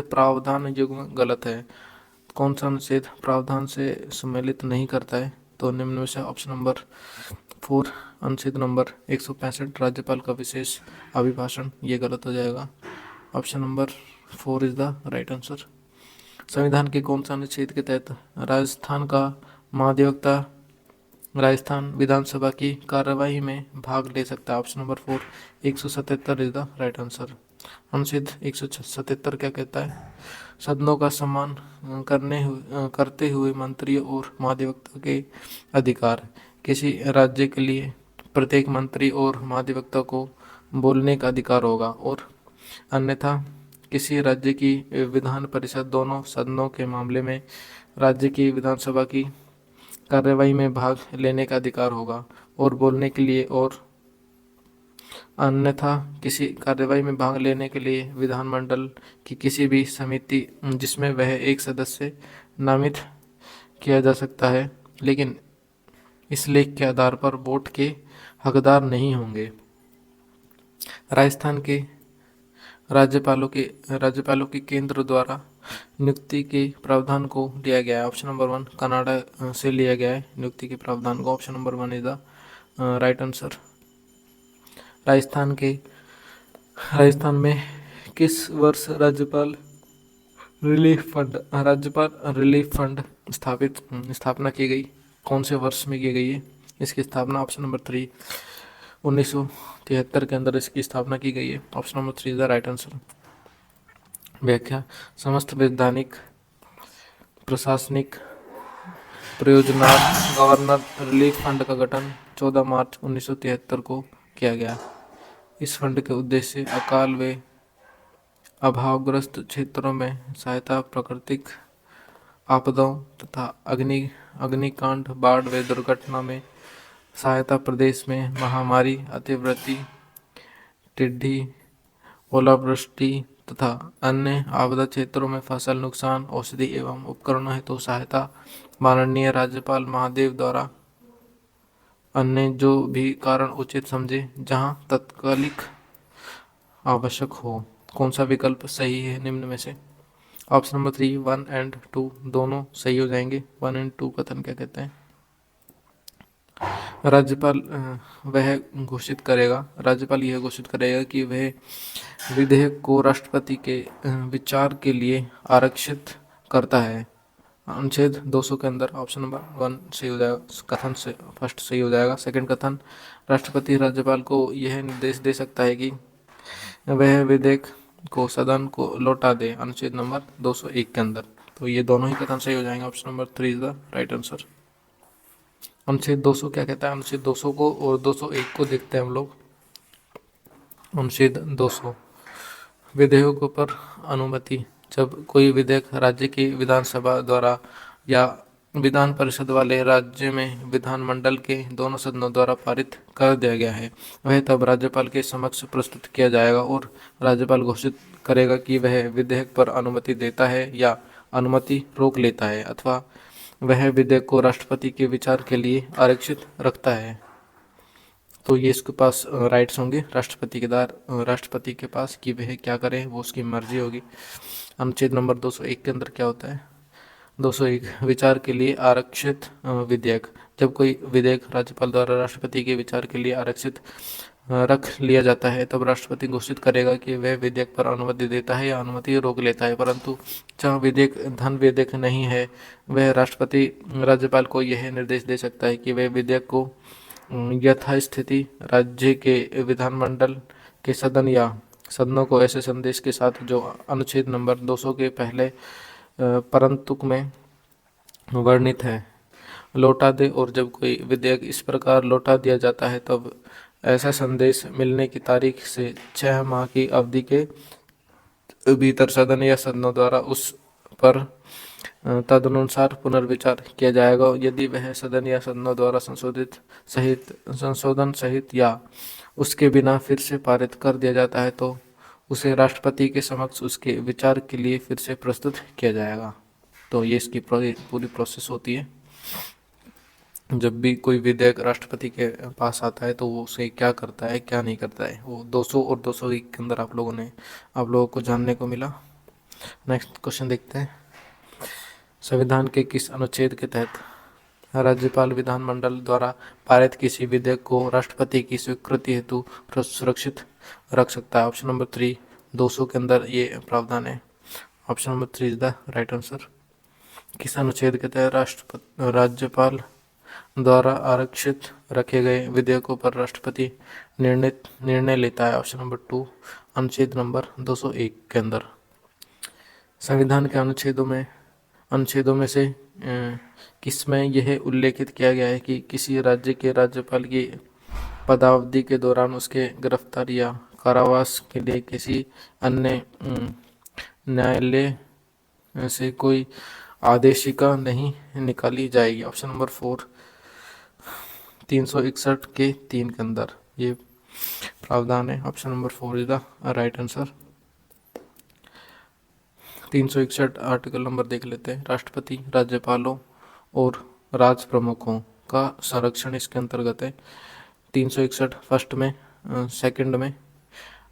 प्रावधान युग्म गलत है, कौन सा अनुच्छेद प्रावधान से सम्मिलित नहीं करता है, तो निम्न में से ऑप्शन नंबर 4 अनुच्छेद नंबर 165 राज्यपाल का विशेष अभिभाषण, ये गलत हो जाएगा। Option number 4 is the right answer. संविधान के कौन सा अनुच्छेद के तहत राजस्थान का महाधिवक्ता राजस्थान विधानसभा की कार्यवाही में भाग ले सकता है। Option number 4 177 is the right answer. अनुच्छेद 177 क्या कहता है। सदनों का सम्मान करते हुए मंत्रियों और महाधिवक्ता के अधिकार। किसी राज्य के लिए प्रत्येक मंत्री और महाधिवक्ता को बोलने का अधिकार होगा, और अन्यथा किसी राज्य की विधान परिषद दोनों सदनों के मामले में राज्य की विधानसभा की कार्यवाही में भाग लेने का अधिकार होगा और बोलने के लिए, और अन्यथा किसी कार्यवाही में भाग लेने के लिए विधानमंडल की किसी भी समिति जिसमें वह एक सदस्य नामित किया जा सकता है, लेकिन इस लेख के आधार पर वोट के हकदार नहीं होंगे। राजस्थान के राज्यपालों के केंद्र द्वारा नियुक्ति के प्रावधान को लिया गया है। ऑप्शन नंबर 1 कनाडा से लिया गया है नियुक्ति के प्रावधान को। Option number 1 is the right answer. Rajasthan में किस वर्ष राज्यपाल रिलीफ फंड स्थापना की गई, कौन से वर्ष में की गई है इसकी स्थापना। ऑप्शन नंबर 3 1973 के अंदर इसकी स्थापना की गई है। Option number 3 is the right answer. व्याख्या, समस्त वैधानिक प्रशासनिक प्रयोजना गवर्नर रिलीफ फंड का गठन 14 मार्च 1973 को किया गया। इस फंड के उद्देश्य अकाल व अभावग्रस्त क्षेत्रों में सहायता, प्राकृतिक आपदाओं तथा अग्निकांड, बाढ़ व दुर्घटना में सहायता, प्रदेश में महामारी, अतिवृष्टि, टिड्डी, ओलावृष्टि तथा अन्य आपदा क्षेत्रों में फसल नुकसान, औषधि एवं उपकरणों हेतु सहायता, माननीय राज्यपाल महादेव द्वारा अन्य जो भी कारण उचित समझे जहां तत्कालिक आवश्यक हो। कौन सा विकल्प सही है निम्न में से। ऑप्शन नंबर 3 1 एंड 2 दोनों सही हो जाएंगे। 1 एंड 2 कथन क्या कहते हैं। राज्यपाल यह घोषित करेगा कि वह विधेयक को राष्ट्रपति के विचार के लिए आरक्षित करता है। अनुच्छेद 200 के अंदर ऑप्शन नंबर 1 सही हो जाएगा, कथन से फर्स्ट सही हो जाएगा। सेकंड कथन, राष्ट्रपति राज्यपाल को यह निर्देश दे सकता है कि वह विधेयक को सदन को लौटा दे, अनुच्छेद नंबर 201 के अंदर। तो ये दोनों ही कथन सही हो जाएंगे। Option number 3 is the right answer. अनुच्छेद 200 क्या कहता है? अनुच्छेद 200 को और 201 को देखते हैं हम लोग। अनुच्छेद 200 विधेयकों पर अनुमति। जब कोई विधेयक राज्य की विधानसभा द्वारा या विधान परिषद वाले राज्य में विधानमंडल के दोनों सदनों द्वारा पारित कर दिया गया है, वह तब राज्यपाल के समक्ष प्रस्तुत किया जाएगा और राज्यपाल घोषित करेगा कि वह विधेयक पर अनुमति देता है या अनुमति रोक लेता है, अथवा वह विधेयक को राष्ट्रपति के विचार के लिए आरक्षित रखता है। तो ये इसके पास राइट्स होंगे राष्ट्रपति के पास कि वह क्या करे, वो उसकी मर्जी होगी। अनुच्छेद नंबर 201 के अंदर क्या होता है? 201 विचार के लिए आरक्षित विधेयक। जब कोई विधेयक राज्यपाल द्वारा राष्ट्रपति के विचार के लिए आरक्षित रख लिया जाता है, तब राष्ट्रपति घोषित करेगा कि वह विधेयक पर अनुमति देता है या अनुमति रोक लेता है। परंतु जहाँ विधेयक धन विधेयक नहीं है, वह राष्ट्रपति राज्यपाल को यह निर्देश दे सकता है कि वह विधेयक को यथास्थिति राज्य के विधानमंडल के सदन या सदनों को ऐसे संदेश के साथ जो अनुच्छेद नंबर 200 के पहले परंतुक में वर्णित है, लौटा दे। और जब कोई विधेयक इस प्रकार लौटा दिया जाता है, तब ऐसा संदेश मिलने की तारीख से 6 माह की अवधि के भीतर सदन या सदनों द्वारा उस पर तदनुसार पुनर्विचार किया जाएगा। यदि वह सदन या सदनों द्वारा संशोधन सहित या उसके बिना फिर से पारित कर दिया जाता है, तो उसे राष्ट्रपति के समक्ष उसके विचार के लिए फिर से प्रस्तुत किया जाएगा। तो ये इसकी पूरी प्रोसेस होती है। जब भी कोई विधेयक राष्ट्रपति के पास आता है, तो वो उसे क्या करता है क्या नहीं करता है, वो 200 और 201 के अंदर आप लोगों को जानने को मिला। नेक्स्ट क्वेश्चन देखते हैं। संविधान के किस अनुच्छेद के तहत राज्यपाल विधानमंडल द्वारा पारित किसी विधेयक को राष्ट्रपति की स्वीकृति हेतु सुरक्षित रख सकता है? ऑप्शन नंबर 3 200 के अंदर ये प्रावधान है। Option number 3 is the right answer. किस अनुच्छेद के तहत राज्यपाल द्वारा आरक्षित रखे गए विधेयकों पर राष्ट्रपति निर्णय लेता है? ऑप्शन नंबर 2 अनुच्छेद नंबर 201 के अंदर। संविधान के अनुच्छेदों में से किसमें यह उल्लेखित किया गया है कि किसी राज्य के राज्यपाल की पदावधि के दौरान उसके गिरफ्तारी या कारावास के लिए किसी अन्य न्यायालय से कोई आदेशिका नहीं निकाली जाएगी? ऑप्शन नंबर 4 361 के 3 के अंदर ये प्रावधान है। Option number 4 is the right answer. 361 article number देख लेते हैं। राष्ट्रपति, राज्यपालों और राज प्रमुखों का संरक्षण इसके अंतर्गत है। 361 फर्स्ट में सेकंड में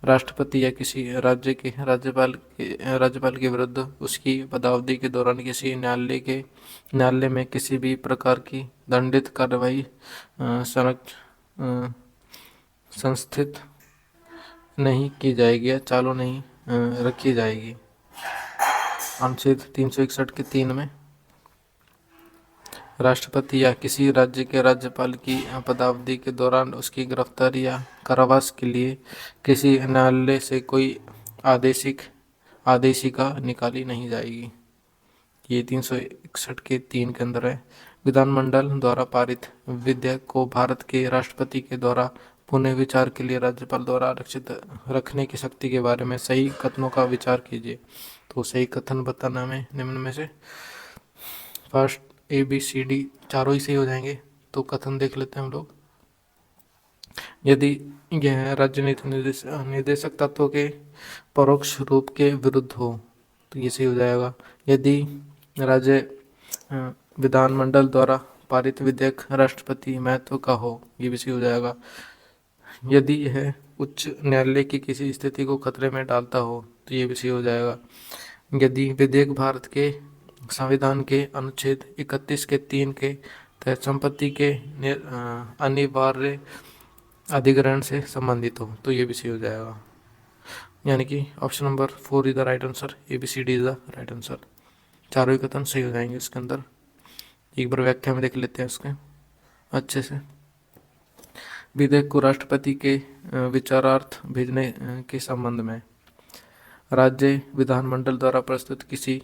राष्ट्रपति या किसी राज्य के राज्यपाल के विरुद्ध उसकी पदावधि के दौरान किसी न्यायालय में किसी भी प्रकार की दंडित कार्रवाई संस्थित नहीं की जाएगी या चालू नहीं रखी जाएगी। अनुच्छेद 361 के 3 में राष्ट्रपति या किसी राज्य के राज्यपाल की पदावधि के दौरान उसकी गिरफ्तारी या कारावास के लिए किसी न्यायालय से कोई आदेशिका निकाली नहीं जाएगी। ये 361 के 3 के अंदर है। विधानमंडल द्वारा पारित विधेयक को भारत के राष्ट्रपति के द्वारा पुनः विचार के लिए राज्यपाल द्वारा आरक्षित रखने की शक्ति के बारे में सही कथनों का विचार कीजिए। तो सही कथन बताना में निम्न में से फर्स्ट ABCD चारों ही सही हो जाएंगे। तो कथन देख लेते हैं हम लोग। यदि यह राजनीति निर्देशक तत्वों के परोक्ष रूप के विरुद्ध हो, तो ये सही हो जाएगा। यदि राज्य विधानमंडल द्वारा पारित विधेयक राष्ट्रपति महत्व का हो, ये भी सही हो जाएगा। यदि यह उच्च न्यायालय की किसी स्थिति को खतरे में डालता हो, तो ये भी सही हो जाएगा। यदि विधेयक भारत के संविधान के अनुच्छेद 31 के 3 के तहत संपत्ति के अनिवार्य अधिग्रहण से संबंधित हो, तो ये भी सही हो जाएगा। यानी कि option number 4 is the right answer. ABCD is the right answer. चारों ही कथन सही हो जाएंगे इसके अंदर। एक बार व्याख्या में देख लेते हैं इसके अच्छे से। विधेयक को राष्ट्रपति के विचारार्थ भेजने के संबंध में राज्य विधानमंडल द्वारा प्रस्तुत किसी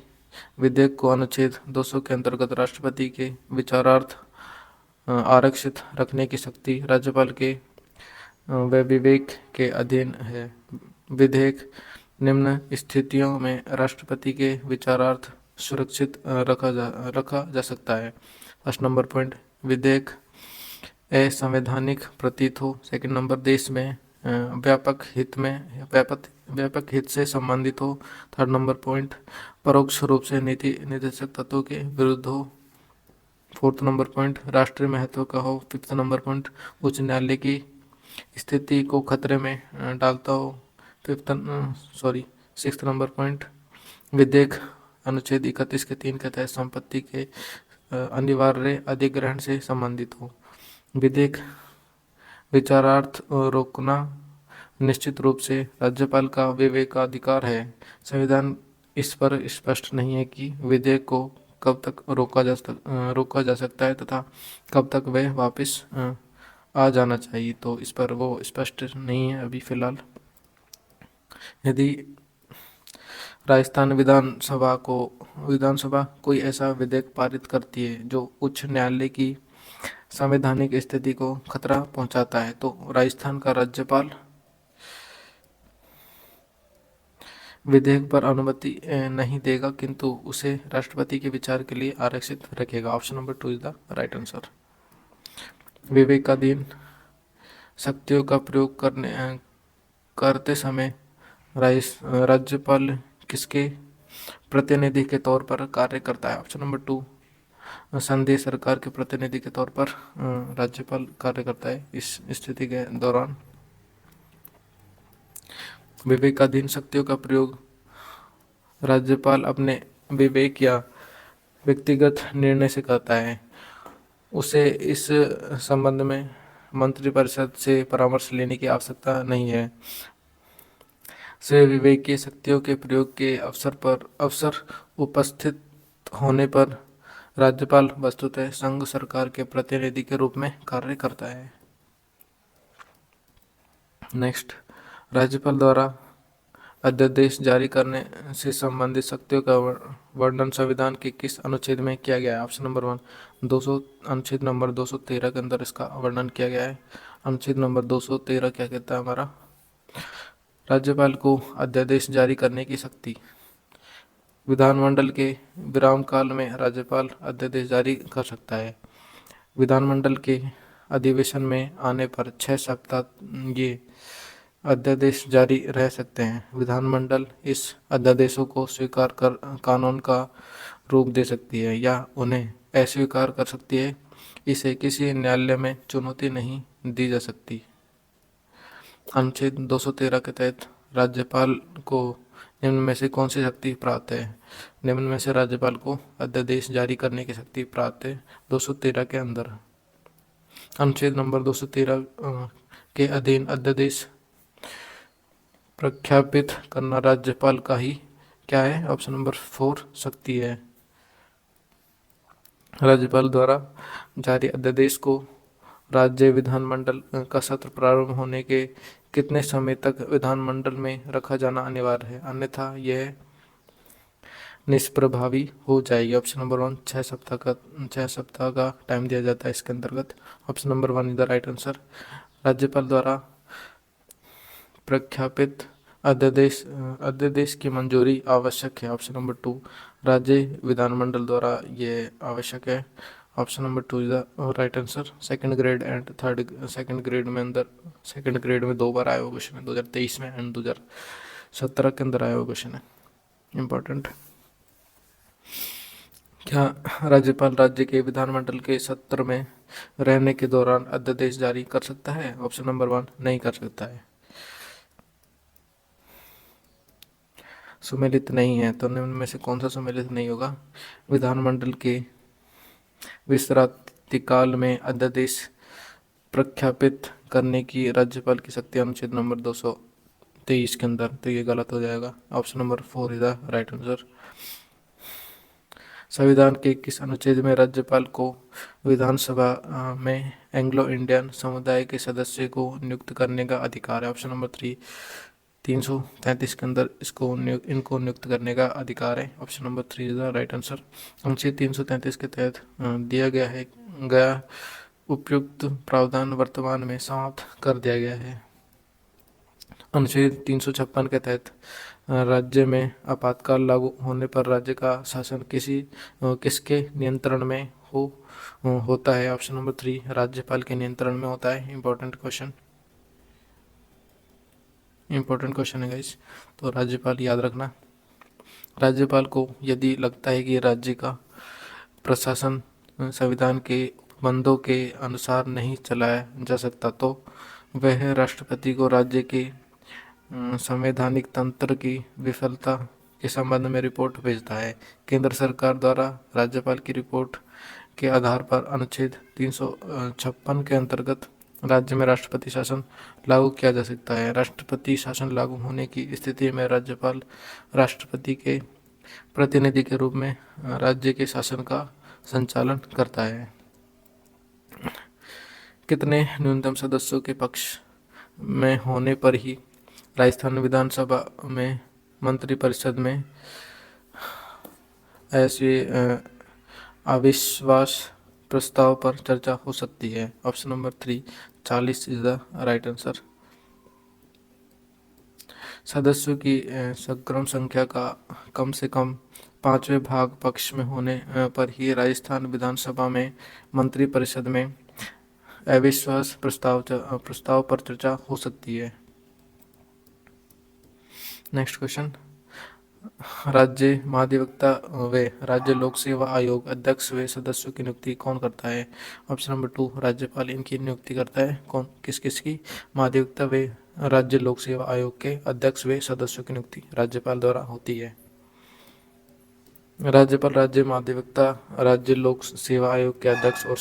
विधेयक को अनुच्छेद 200 के अंतर्गत राष्ट्रपति के विचारार्थ आरक्षित रखने की शक्ति राज्यपाल के व विवेक के अधीन है। विधेयक निम्न स्थितियों में राष्ट्रपति के विचारार्थ सुरक्षित रखा जा सकता है। फर्स्ट नंबर पॉइंट, विधेयक असंवैधानिक प्रतीत हो। सेकंड नंबर, देश में व्यापक हित से संबंधित हो। थर्ड नंबर पॉइंट, परोक्ष रूप से नीति निर्देशक तत्वों के विरुद्ध हो। फोर्थ नंबर पॉइंट, राष्ट्रीय महत्व का हो। फिफ्थ नंबर पॉइंट, उच्च न्यायालय की स्थिति को खतरे में डालता हो। सिक्स्थ नंबर पॉइंट, विधेयक अनुच्छेद 31 के 3 के तहत संपत्ति के अनिवार्य अधिग्रहण से संबंधित हो। विधेयक विचारार्थ रोकना निश्चित रूप से राज्यपाल का विवेकाधिकार है। संविधान इस पर स्पष्ट नहीं है कि विधेयक को कब तक रोका जा सकता है तथा कब तक वह वापस आ जाना चाहिए, तो इस पर वो स्पष्ट नहीं है अभी फिलहाल। यदि राजस्थान विधानसभा कोई ऐसा विधेयक पारित करती है जो उच्च न्यायालय की संवैधानिक स्थिति को खतरा पहुंचाता है, तो राजस्थान का राज्यपाल विधेयक पर अनुमति नहीं देगा, किंतु उसे राष्ट्रपति के विचार के लिए आरक्षित रखेगा। Option number 2 is the right answer. विवेकाधीन शक्तियों का प्रयोग करते समय राज्यपाल किसके प्रतिनिधि के तौर पर कार्य करता है? ऑप्शन नंबर 2, संघीय सरकार के प्रतिनिधि के तौर पर राज्यपाल कार्य करता है इस स्थिति के दौरान। विवेकाधीन शक्तियों का प्रयोग राज्यपाल अपने विवेक या व्यक्तिगत निर्णय से करता है। उसे इस संबंध में मंत्रिपरिषद से परामर्श लेने की आवश्यकता नहीं है। स्व विवेकीय शक्तियों के प्रयोग के अवसर उपस्थित होने पर राज्यपाल वस्तुतः संघ सरकार के प्रतिनिधि के रूप में कार्य करता है। नेक्स्ट, राज्यपाल द्वारा अध्यादेश जारी करने से संबंधित शक्तियों का वर्णन संविधान के किस अनुच्छेद में किया गया है? ऑप्शन नंबर 1, अनुच्छेद नंबर 213 के अंदर इसका वर्णन किया गया है। अनुच्छेद नंबर 213 क्या कहता है हमारा? राज्यपाल को अध्यादेश जारी करने की शक्ति। विधानमंडल के विराम काल में राज्यपाल अध्यादेश जारी कर सकता है। विधानमंडल के अधिवेशन में आने पर 6 सप्ताह ये अध्यादेश जारी रह सकते हैं। विधानमंडल इस अध्यादेशों को स्वीकार कर कानून का रूप दे सकती है या उन्हें अस्वीकार कर सकती है। इसे किसी न्यायालय में चुनौती नहीं दी जा सकती। अनुच्छेद 213 के तहत राज्यपाल को निम्न में से कौन सी शक्ति प्राप्त है? निम्न में से राज्यपाल को अध्यादेश जारी करने की शक्ति प्राप्त है 213 के अंदर। अनुच्छेद नंबर 213 के अधीन अध्यादेश प्रख्यापित करना राज्यपाल का ही क्या है? ऑप्शन नंबर 4 शक्ति है। राज्यपाल द्वारा जारी अध्यादेश को राज्य विधानमंडल का सत्र प्रारंभ होने के कितने समय तक विधानमंडल में रखा जाना अनिवार्य है, अन्यथा यह निष्प्रभावी हो जाएगी? ऑप्शन नंबर 1, 6 सप्ताह का टाइम दिया जाता है इसके अंतर्गत। Option number 1 is the right answer. राज्यपाल द्वारा प्रख्यापित अध्यादेश की मंजूरी आवश्यक है। ऑप्शन नंबर 2, राज्य विधानमंडल द्वारा ये आवश्यक है। Option number 2 is the right answer. Second grade में 2 बार आया हुआ क्वेश्चन है, 2023 में एंड 2017 के अंदर आया हुआ क्वेश्चन है, इम्पोर्टेंट। क्या राज्यपाल राज्य के विधानमंडल के सत्र में रहने के दौरान अध्यादेश जारी कर सकता है? ऑप्शन नंबर 1, नहीं कर सकता है, सुमेलित नहीं है। तो निम्न में से कौन सा सुमेलित नहीं होगा? विधानमंडल के विश्रांति काल में अध्यादेश प्रख्यापित करने की राज्यपाल की शक्ति अनुच्छेद नंबर 223 के अंदर, तो ये गलत हो जाएगा। Option number 4 is the right answer. संविधान के किस अनुच्छेद में राज्यपाल को विधानसभा में एंग्लो इंडियन समुदाय के सदस्य को नियुक्त करने का अधिकार है? ऑप्शन नंबर 3, 333 के अंदर इनको नियुक्त करने का अधिकार है। Option number 3 is the right answer. अनुच्छेद 333 के तहत दिया गया उपयुक्त प्रावधान वर्तमान में समाप्त कर दिया गया है। अनुच्छेद 356 के तहत राज्य में आपातकाल लागू होने पर राज्य का शासन किसके नियंत्रण में होता है। ऑप्शन नंबर 3 राज्यपाल के नियंत्रण में होता है। इंपॉर्टेंट क्वेश्चन है गाइस, तो राज्यपाल याद रखना। राज्यपाल को यदि लगता है कि राज्य का प्रशासन संविधान के उपबंधों के अनुसार नहीं चलाया जा सकता तो वह राष्ट्रपति को राज्य के संवैधानिक तंत्र की विफलता के संबंध में रिपोर्ट भेजता है। केंद्र सरकार द्वारा राज्यपाल की रिपोर्ट के आधार पर अनुच्छेद 356 के अंतर्गत राज्य में राष्ट्रपति शासन लागू किया जा सकता है। राष्ट्रपति शासन लागू होने की स्थिति में राज्यपाल राष्ट्रपति के प्रतिनिधि के रूप में राज्य के शासन का संचालन करता है। कितने न्यूनतम सदस्यों के पक्ष में होने पर ही राजस्थान विधानसभा में मंत्रिपरिषद में ऐसे अविश्वास प्रस्ताव पर चर्चा हो सकती है। Option number 3 40 is the right answer. सदस्यों की समग्र संख्या का कम से कम 5वें भाग पक्ष में होने पर ही राजस्थान विधानसभा में मंत्रिपरिषद में अविश्वास प्रस्ताव पर चर्चा हो सकती है। नेक्स्ट क्वेश्चन, राज्य महाधिवक्ता व राज्य लोक सेवा आयोग अध्यक्ष व सदस्यों की नियुक्ति कौन करता है। ऑप्शन नंबर 2 राज्यपाल इनकी नियुक्ति करता है। कौन किस की? महाधिवक्ता व राज्य लोक सेवा आयोग के अध्यक्ष व सदस्यों की नियुक्ति राज्यपाल द्वारा होती है। राज्यपाल राज्य महाधिवक्ता राज्य लोक सेवा आयोग के अध्यक्ष और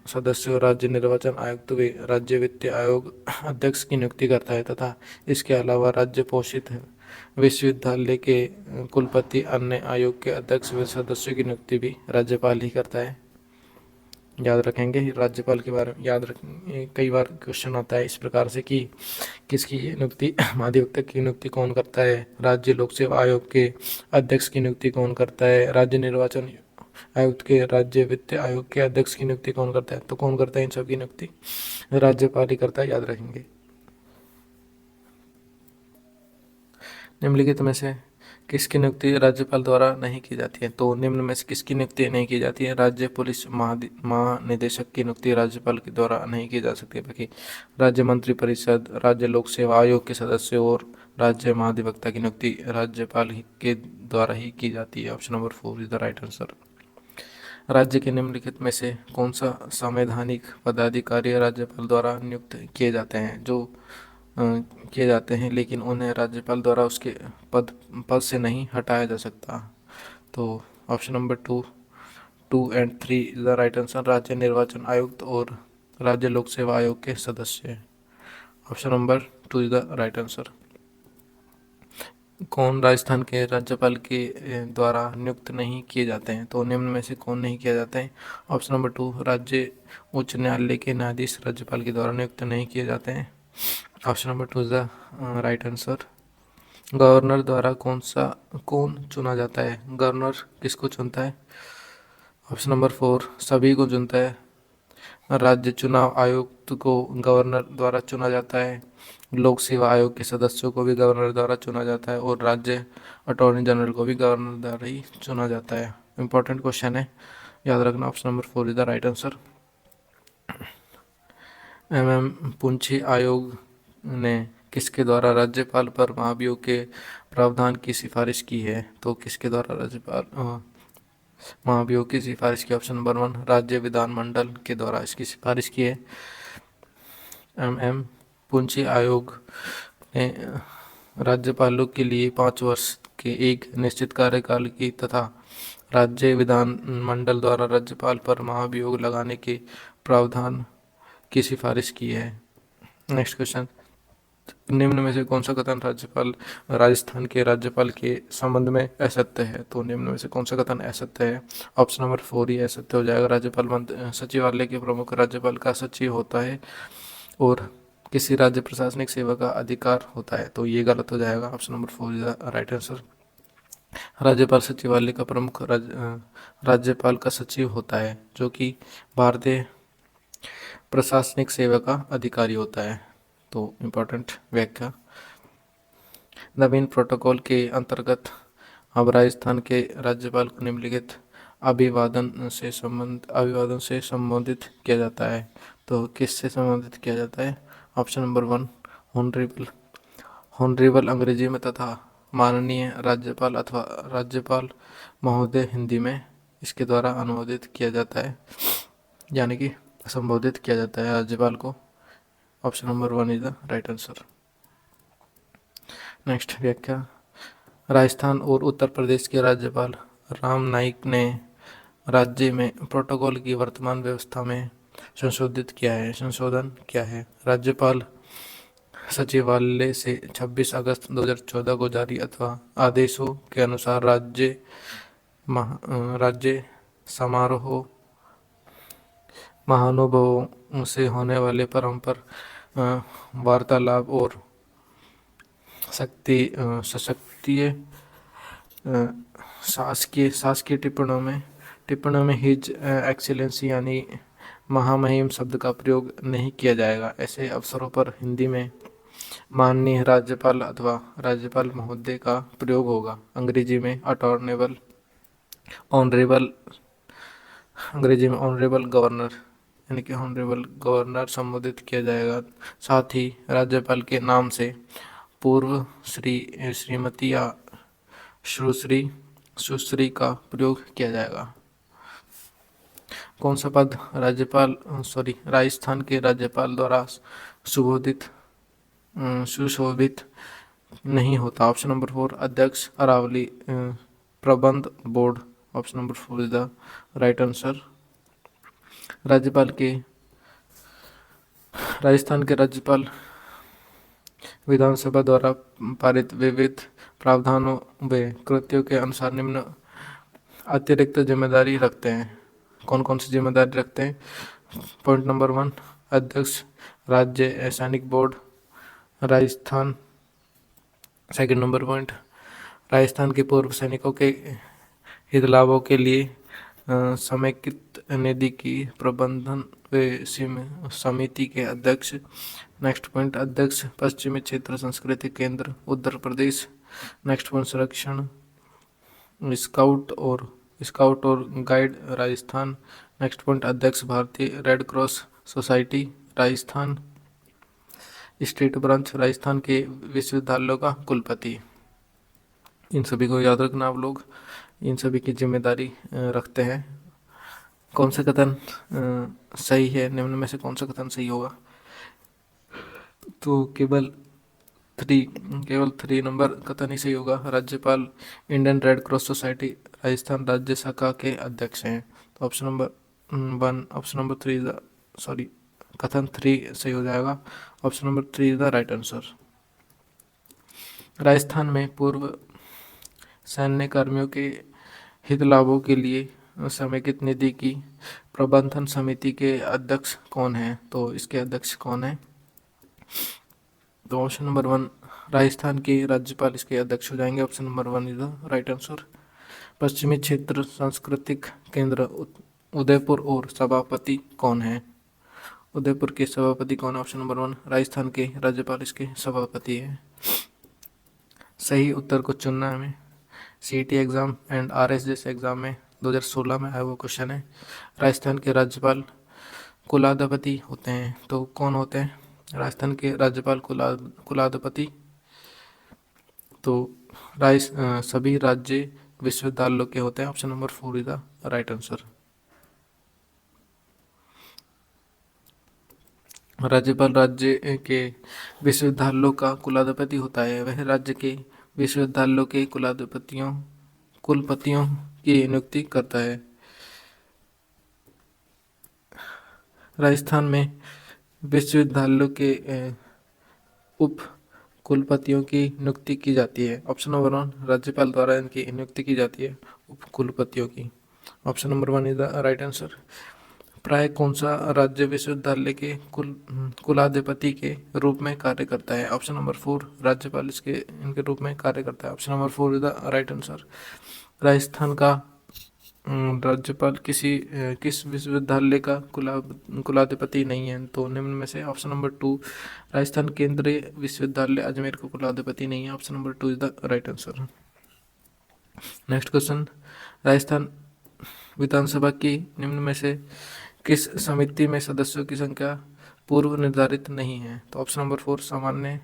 सदस्यों राज्य निर्वाचन आयुक्त व राज्य वित्त आयोग अध्यक्ष की नियुक्ति करता है तथा इसके अलावा राज्य पोषित विश्वविद्यालय के कुलपति अन्य आयोग के अध्यक्ष व सदस्यों की नियुक्ति भी राज्यपाल ही करता है। याद रखेंगे राज्यपाल के बारे में, याद रखेंगे। कई बार क्वेश्चन आता है इस प्रकार से कि किसकी नियुक्ति, महाधिवक्ता की नियुक्ति कौन करता है, राज्य लोक सेवा आयोग के अध्यक्ष की नियुक्ति कौन करता है, राज्य निर्वाचन आयुक्त के राज्य वित्त आयोग के अध्यक्ष की नियुक्ति कौन करता है। तो कौन करता है इन सब की नियुक्ति? राज्यपाल ही करता है, याद रखेंगे। निम्नलिखित में से किसकी नियुक्ति राज्यपाल द्वारा नहीं की जाती है। तो निम्न में से किसकी नियुक्ति नहीं की जाती है? राज्य पुलिस महानिदेशक की नियुक्ति राज्यपाल के द्वारा नहीं की जा सकती है, बाकी राज्य मंत्रिपरिषद, राज्य लोक सेवा आयोग के सदस्यों और राज्य महाधिवक्ता की नियुक्ति राज्यपाल के द्वारा ही की जाती है। Option number 4 is the right answer. राज्य के निम्नलिखित में से कौन सा संवैधानिक पदाधिकारी राज्यपाल द्वारा नियुक्त किए जाते हैं लेकिन उन्हें राज्यपाल द्वारा उसके पद से नहीं हटाया जा सकता। तो option number 2 and 3 is the right answer. राज्य निर्वाचन आयुक्त और राज्य लोक सेवा आयोग के सदस्य। Option number 2 is the right answer. कौन राजस्थान के राज्यपाल के द्वारा नियुक्त नहीं किए जाते हैं। तो निम्न में से कौन नहीं किया जाता है? ऑप्शन नंबर 2 राज्य उच्च न्यायालय के न्यायाधीश राज्यपाल के द्वारा नियुक्त नहीं किए जाते हैं। Option number 2 is the right answer. Governor द्वारा कौन चुना जाता है? गवर्नर किसको चुनता है? ऑप्शन नंबर 4 सभी को चुनता है। राज्य चुनाव आयुक्त को गवर्नर द्वारा चुना जाता है, लोक सेवा आयोग के सदस्यों को भी गवर्नर द्वारा चुना जाता है और राज्य अटॉर्नी जनरल को भी गवर्नर द्वारा ही चुना जाता है। इंपॉर्टेंट क्वेश्चन है, याद रखना। Option number 4 is the right answer. MM Punchhi आयोग ने किसके द्वारा राज्यपाल पर महाभियोग के प्रावधान की सिफारिश की है। तो किसके द्वारा राज्यपाल महाभियोग की सिफारिश की? ऑप्शन नंबर 1 राज्य विधानमंडल के द्वारा इसकी सिफारिश की है। MM पुंछी आयोग ने राज्यपालों के लिए 5 वर्ष के एक निश्चित कार्यकाल की तथा राज्य विधानमंडल द्वारा राज्यपाल पर महाभियोग लगाने के प्रावधान की सिफारिश की है। नेक्स्ट क्वेश्चन, निम्न में से कौन सा कथन राजस्थान के राज्यपाल के संबंध में असत्य है। तो निम्न में से कौन सा कथन असत्य है? ऑप्शन नंबर 4 ही असत्य हो जाएगा। राज्यपाल सचिवालय के प्रमुख राज्यपाल का सचिव होता है और किसी राज्य प्रशासनिक सेवा का अधिकार होता है, तो ये गलत हो जाएगा। Option number 4 is the right answer. राज्यपाल सचिवालय का प्रमुख राज्यपाल का सचिव होता है, जो कि भारतीय प्रशासनिक सेवा का अधिकारी होता है। तो इम्पोर्टेंट व्याख्या, नवीन प्रोटोकॉल के अंतर्गत अब राजस्थान के राज्यपाल को निम्नलिखित अभिवादन से संबोधित किया जाता है। तो किससे संबोधित किया जाता है? ऑप्शन नंबर 1 ऑनरेबल, ऑनरेबल अंग्रेजी में तथा माननीय राज्यपाल अथवा राज्यपाल महोदय हिंदी में इसके द्वारा अनुमोदित किया जाता है, यानी कि संबोधित किया जाता है राज्यपाल को। Option number 1 is the right answer. Next व्याख्या, राजस्थान और उत्तर प्रदेश के राज्यपाल राम नाईक ने राज्य में प्रोटोकॉल की वर्तमान व्यवस्था में संशोधन किया है। राज्यपाल सचिवालय से 26 अगस्त 2014 को जारी अथवा आदेशों के अनुसार राज्य समारोह महानुभावों से होने वाले परंपर वार्तालाप और सशक्तिय शासकीय टिप्पणों में हिज एक्सीलेंसी यानी महामहिम शब्द का प्रयोग नहीं किया जाएगा। ऐसे अवसरों पर हिंदी में माननीय राज्यपाल अथवा राज्यपाल महोदय का प्रयोग होगा। अंग्रेजी में ऑनरेबल गवर्नर यानी कि ऑनरेबल गवर्नर संबोधित किया जाएगा। साथ ही राज्यपाल के नाम से पूर्व श्रीमती या सुश्री का प्रयोग किया जाएगा। कौन सा पद राजस्थान के राज्यपाल द्वारा सुशोभित नहीं होता? ऑप्शन नंबर 4 अध्यक्ष, अरावली प्रबंध board. Option number 4 is the right answer. Rajasthan के राज्यपाल विधानसभा द्वारा पारित विविध प्रावधानों व कृत्यों के अनुसार निम्न अतिरिक्त जिम्मेदारी रखते हैं। कौन कौन सी जिम्मेदारी रखते हैं? पॉइंट नंबर 1 अध्यक्ष राज्य सैनिक board Rajasthan. Second number point, Rajasthan के पूर्व सैनिकों के हित लाभों के लिए समेकित निधि की प्रबंधन व समिति के अध्यक्ष। नेक्स्ट पॉइंट, अध्यक्ष पश्चिमी क्षेत्र संस्कृति केंद्र उत्तर प्रदेश। नेक्स्ट पॉइंट, संरक्षण स्काउट और गाइड राजस्थान। नेक्स्ट पॉइंट, अध्यक्ष भारतीय red cross society Rajasthan. State branch Rajasthan के विश्वविद्यालयों का कुलपति। इन सभी को याद रखना आप लोग, इन सभी की जिम्मेदारी रखते हैं। कौन सा कथन सही है? निम्न में से कौन सा कथन सही होगा? तो केवल 3 नंबर कथन ही सही होगा। राज्यपाल Indian red cross society Rajasthan राज्य शाखा के अध्यक्ष हैं। तो ऑप्शन नंबर 3 कथन 3 सही हो जाएगा। Option number 3 is the right answer. Rajasthan में पूर्व सैन्य कर्मियों के हित लाभों के लिए समेकित निधि की प्रबंधन समिति के अध्यक्ष कौन है? तो इसके अध्यक्ष कौन है? तो ऑप्शन नंबर 1 राजस्थान के राज्यपाल इसके अध्यक्ष हो जाएंगे। Option number 1 is the right answer. पश्चिमी क्षेत्र सांस्कृतिक केंद्र उदयपुर और सभापति कौन है? उदयपुर के सभापति कौन है? ऑप्शन नंबर 1 राजस्थान के राज्यपाल इसके सभापति है। सही उत्तर को चुनना है हमें। सीईटी एग्जाम एंड आरएस जैसे एग्जाम में 2016 में आया वो क्वेश्चन है। राजस्थान के राज्यपाल कुलाधिपति होते हैं, तो कौन होते हैं राजस्थान के राज्यपाल कुलाधिपति? तो सभी राज्य विश्वविद्यालयों के होते हैं। Option number 4 is the right answer. राज्यपाल राज्य के विश्वविद्यालयों का कुलाधिपति होता है। वह राज्य के विश्वविद्यालयों के कुलपतियों की नियुक्ति करता है। राजस्थान में विश्वविद्यालयों के उप कुलपतियों की नियुक्ति की जाती है। ऑप्शन नंबर 1 राज्यपाल द्वारा इनकी नियुक्ति की जाती है उप कुलपतियों की। Option number 1 is the right answer. प्राय कौन सा राज्य विश्वविद्यालय के कुलाधिपति के रूप में कार्य करता है? ऑप्शन नंबर 4 राज्यपाल इसके इनके रूप में कार्य करता है। Option number 4 is the right answer. Rajasthan का राज्यपाल किस विश्वविद्यालय का कुलाधिपति नहीं है? तो निम्न में से ऑप्शन नंबर 2 राजस्थान केंद्रीय विश्वविद्यालय अजमेर का कुलाधिपति नहीं है। Option number 2 is the right answer. Next question, Rajasthan विधानसभा की निम्न में से किस समिति में सदस्यों की संख्या पूर्व निर्धारित नहीं है? तो ऑप्शन नंबर 4 सामान्य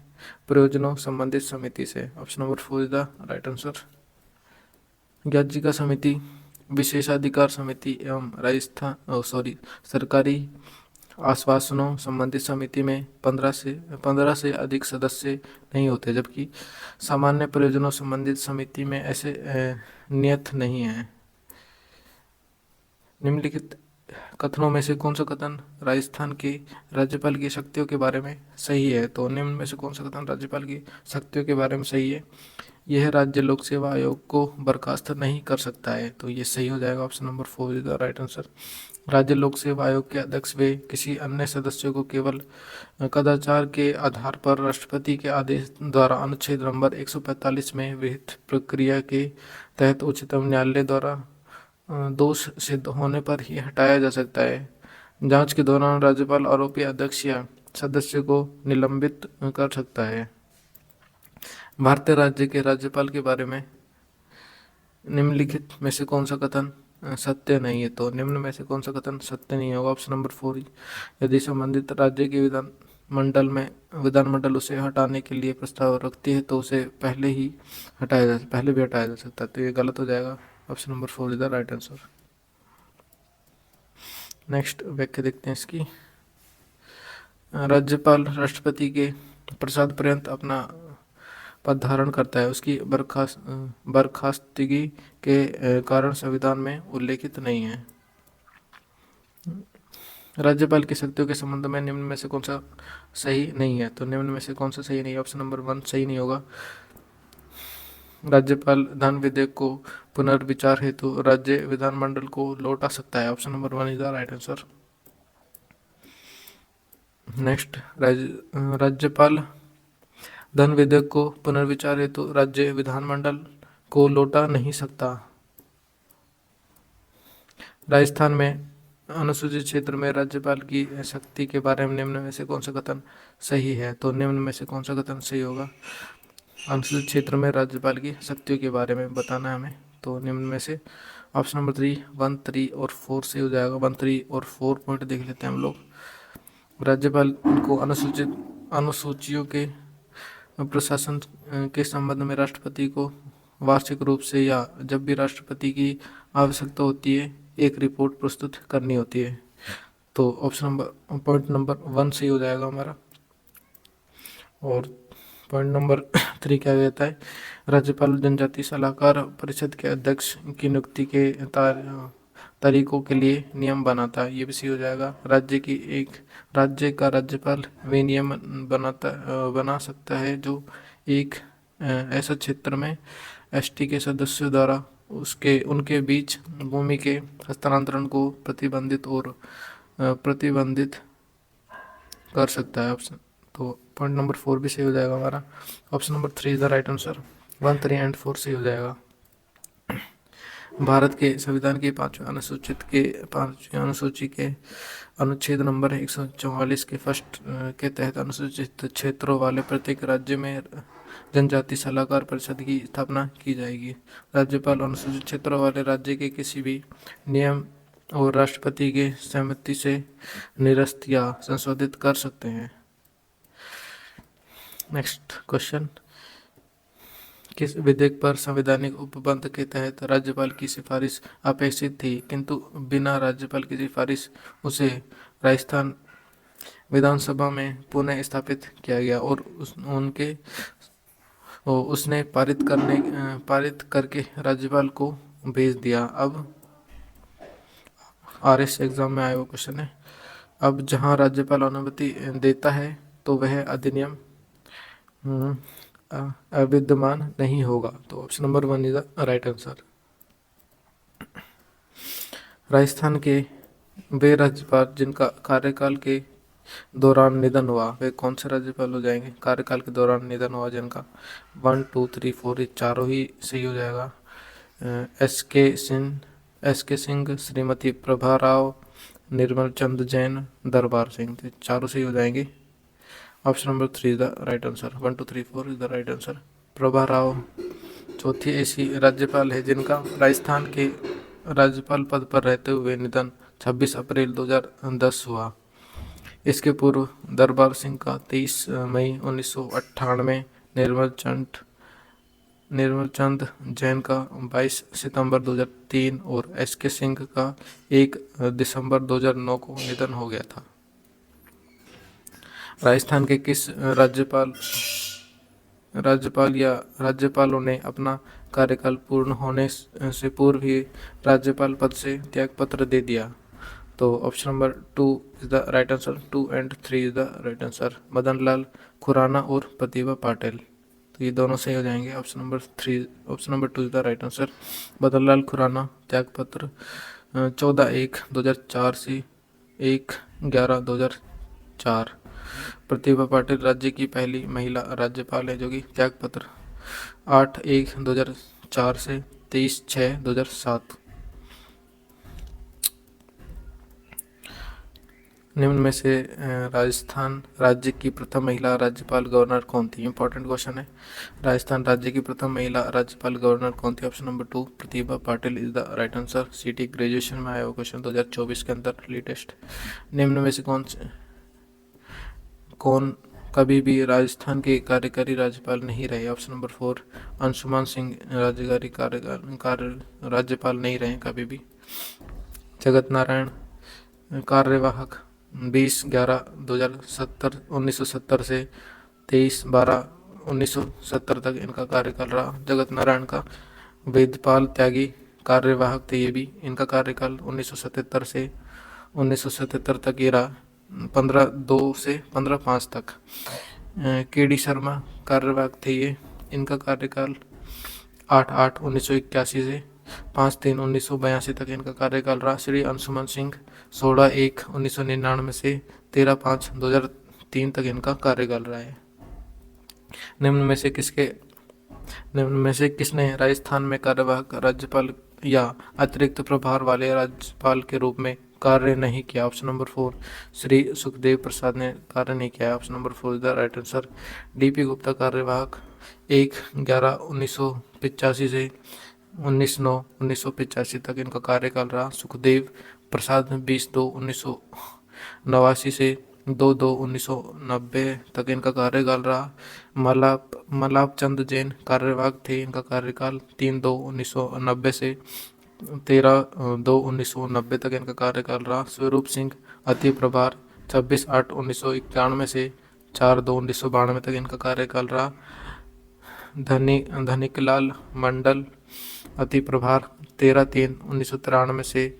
प्रयोजनों संबंधित समिति से। Option number 4 is the right answer. याचिका समिति, विशेषाधिकार समिति एवं सरकारी आश्वासनों संबंधित समिति में 15 से अधिक सदस्य नहीं होते, जबकि सामान्य प्रयोजनों संबंधित समिति में ऐसे नियत नहीं है। निम्नलिखित कथनों में से कौन सा कथन राजस्थान के राज्यपाल की शक्तियों के बारे में सही है? तो निम्न में से कौन सा कथन राज्यपाल की शक्तियों के बारे में सही है? यह राज्य लोक सेवा आयोग को बर्खास्त नहीं कर सकता है। तो ये सही हो जाएगा। Option number 4 is the right answer. राज्य लोक सेवा आयोग के अध्यक्ष वे किसी अन्य सदस्य को केवल कदाचार के आधार पर राष्ट्रपति के आदेश द्वारा अनुच्छेद नंबर 145 में विहित प्रक्रिया के तहत उच्चतम न्यायालय द्वारा दोष सिद्ध होने पर ही हटाया जा सकता है। जांच के दौरान राज्यपाल आरोपी अध्यक्ष या सदस्य को निलंबित कर सकता है। भारतीय राज्य के राज्यपाल के बारे में निम्नलिखित में से कौन सा कथन सत्य नहीं है? तो निम्न में से कौन सा कथन सत्य नहीं होगा? ऑप्शन नंबर 4, यदि संबंधित राज्य के विधानमंडल उसे हटाने के लिए प्रस्ताव रखती है तो उसे पहले भी हटाया जा सकता है। तो ये गलत हो जाएगा। Option number 4 is the right answer. Next व्याख्या देखते हैं इसकी। राज्यपाल राष्ट्रपति के प्रसाद पर्यंत अपना पद धारण करता है, उसकी बर्खास्तगी के कारण संविधान में उल्लेखित नहीं है। राज्यपाल की शक्तियों के संबंध में निम्न में से कौन सा सही नहीं है? तो निम्न में से कौन सा सही नहीं है? ऑप्शन नंबर 1 सही नहीं होगा। राज्यपाल धन विधेयक को पुनर्विचार हेतु राज्य विधानमंडल को लौटा सकता है। Option number 1 is the right answer. Next, राज्यपाल धन विधेयक को पुनर्विचार हेतु राज्य विधानमंडल को लौटा नहीं सकता। राजस्थान में अनुसूचित क्षेत्र में राज्यपाल की शक्ति के बारे में निम्न में से कौन सा कथन सही है? तो निम्न में से कौन सा कथन सही होगा? अनुसूचित क्षेत्र में राज्यपाल की शक्तियों के बारे में बताना है हमें। तो निम्न में से ऑप्शन नंबर 3, 1, 3 और 4 से हो जाएगा। 1, 3 और 4 पॉइंट देख लेते हैं हम लोग। राज्यपाल को अनुसूचियों के प्रशासन के संबंध में राष्ट्रपति को वार्षिक रूप से या जब भी राष्ट्रपति की आवश्यकता होती है एक रिपोर्ट प्रस्तुत करनी होती है। तो पॉइंट नंबर 1 सही हो जाएगा हमारा। और पॉइंट नंबर 3 क्या कहता है? राज्यपाल जनजातीय सलाहकार परिषद के अध्यक्ष की नियुक्ति के तारीखों के लिए नियम बनाता है। ये भी सही हो जाएगा। राज्य का राज्यपाल वे नियम बना सकता है जो एक ऐसा क्षेत्र में एसटी के सदस्यों द्वारा उनके बीच भूमि के हस्तांतरण को प्रतिबंधित कर सकता है। ऑप्शन तो पॉइंट नंबर 4 भी सही हो जाएगा हमारा। Option number 3 is the right answer. 1, 3 and 4 सही हो जाएगा। भारत के संविधान की 5वीं अनुसूची के अनुच्छेद नंबर 144 के फर्स्ट के तहत अनुसूचित क्षेत्रों वाले प्रत्येक राज्य में जनजाति सलाहकार परिषद की स्थापना की जाएगी। राज्यपाल अनुसूचित क्षेत्रों वाले राज्य के किसी भी नियम और राष्ट्रपति के सहमति से निरस्त या संशोधित कर सकते हैं। नेक्स्ट क्वेश्चन, किस विधेयक पर संवैधानिक उपबंध के तहत राज्यपाल की सिफारिश अपेक्षित थी किंतु बिना राज्यपाल की सिफारिश उसे राजस्थान विधानसभा में पुनः स्थापित किया गया और उसने पारित करके राज्यपाल को भेज दिया? अब RS एग्जाम में आया वो क्वेश्चन है। अब जहां राज्यपाल अनुमति देता है तो वह अधिनियम अविद्यमान नहीं होगा। तो option number 1 is the right answer. Rajasthan के वे राज्यपाल जिनका कार्यकाल के दौरान निधन हुआ, वे कौन से राज्यपाल हो जाएंगे? कार्यकाल के दौरान निधन हुआ जिनका। 1 2 3 4 ये चारों ही सही हो जाएगा। एस के सिंह, श्रीमती प्रभा राव, निर्मल चंद जैन, दरबार सिंह, तो चारों सही हो जाएंगे। Option number 3 is the right answer. 1 2 3 4 is the right answer. Prabha Rao चौथी ऐसी राज्यपाल है जिनका राजस्थान के राज्यपाल पद पर रहते हुए निधन 26 अप्रैल 2010 हुआ। इसके पूर्व दरबार सिंह का 23 मई 1998, निर्मल चंद जैन का 22 सितंबर 2003 और एस के सिंह का 1 दिसंबर 2009 को निधन हो गया था। राजस्थान के किस राज्यपालों ने अपना कार्यकाल पूर्ण होने से पूर्व ही राज्यपाल पद से त्यागपत्र दे दिया? तो option number 2 is the right answer. 2 and 3 is the right answer. Madan Lal Khurana और प्रतिभा पाटिल, तो ये दोनों सही हो जाएंगे। Option number 2 is the right answer. Madan Lal Khurana त्यागपत्र 14/1/2004 से 1/11/2004। प्रतिभा पाटिल राज्य की पहली महिला राज्यपाल है जो कि त्यागपत्र 8/1/2004 से 23/6/2007। निम्न में से राजस्थान राज्य की प्रथम महिला राज्यपाल गवर्नर कौन थी? इंपॉर्टेंट क्वेश्चन है। राजस्थान राज्य की प्रथम महिला राज्यपाल गवर्नर कौन थी? Option number 2 Pratibha Patil is the right answer. सीटी ग्रेजुएशन में आया हुआ क्वेश्चन 2024 के अंदर लेटेस्ट। निम्न में से कौन कभी भी राजस्थान के कार्यकारी राज्यपाल नहीं रहे? ऑप्शन नंबर 4 अंशुमान सिंह राज्यपाल नहीं रहे कभी भी। जगत नारायण कार्यवाहक 20/11/1970 से 23/12/1970 तक इनका कार्यकाल रहा। जगत नारायण का वेदपाल त्यागी कार्यवाहक थे, ये भी इनका कार्यकाल 1977 से 1977 तक ये रहा, 15/2 से 15/5 तक। के डी शर्मा कार्यवाहक थे, ये इनका कार्यकाल 8/8/1981 से 5/3/1982 तक इनका कार्यकाल रहा। श्री अंशुमन सिंह 16/1/1999 से 13/5/2003 तक इनका कार्यकाल रहा है। निम्न में से किसने राजस्थान में कार्यवाहक राज्यपाल या अतिरिक्त प्रभार वाले राज्यपाल के रूप में कार्य नहीं किया? ऑप्शन नंबर 4 श्री सुखदेव प्रसाद ने कार्य नहीं किया। Option number 4 is the right answer. DP Gupta कार्यवाहक 1/11/1985 से 19/9/1985 तक इनका कार्यकाल रहा। सुखदेव प्रसाद 20/2/1989 से 2/2/1990 तक इनका कार्यकाल रहा। मलाप चंद जैन कार्यवाहक थे, इनका कार्यकाल 3/2/1990 से 13/2/1990 तक इनका कार्यकाल रहा। स्वरूप सिंह अति प्रभार 26/8/1991 से 4/2/1992 तक इनका कार्यकाल रहा। धनिकलाल मंडल अति प्रभार 13/3/1993 से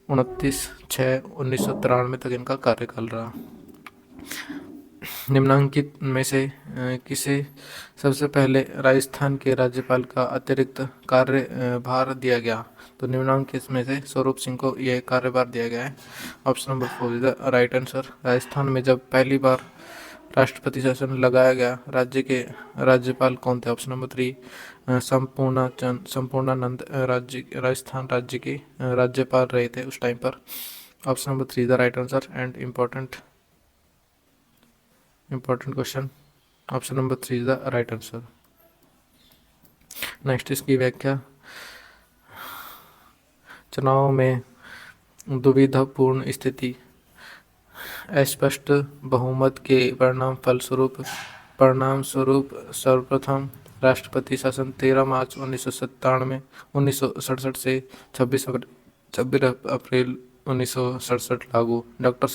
29/6/1993 तक इनका कार्यकाल रहा। निम्नांकित में से किसे सबसे पहले राजस्थान के राज्यपाल का अतिरिक्त कार्यभार दिया गया? तो निम्नांकित में से स्वरूप सिंह को यह कार्यभार दिया गया है। Option number 4 is the right answer. Rajasthan में जब पहली बार राष्ट्रपति शासन लगाया गया, राज्य के राज्यपाल कौन थे? ऑप्शन नंबर 3 संपूर्णानंद राजस्थान राज्य के राज्यपाल रहे थे उस टाइम पर। Option number 3 the right answer and important question. Option number 3 the right answer. Next इसकी व्याख्या। चुनाव में दुविधापूर्ण स्थिति, अस्पष्ट बहुमत के परिणाम स्वरूप सर्वप्रथम राष्ट्रपति शासन 13 मार्च 1967 से 26 अप्रैल 1967 लागू। डॉक्टर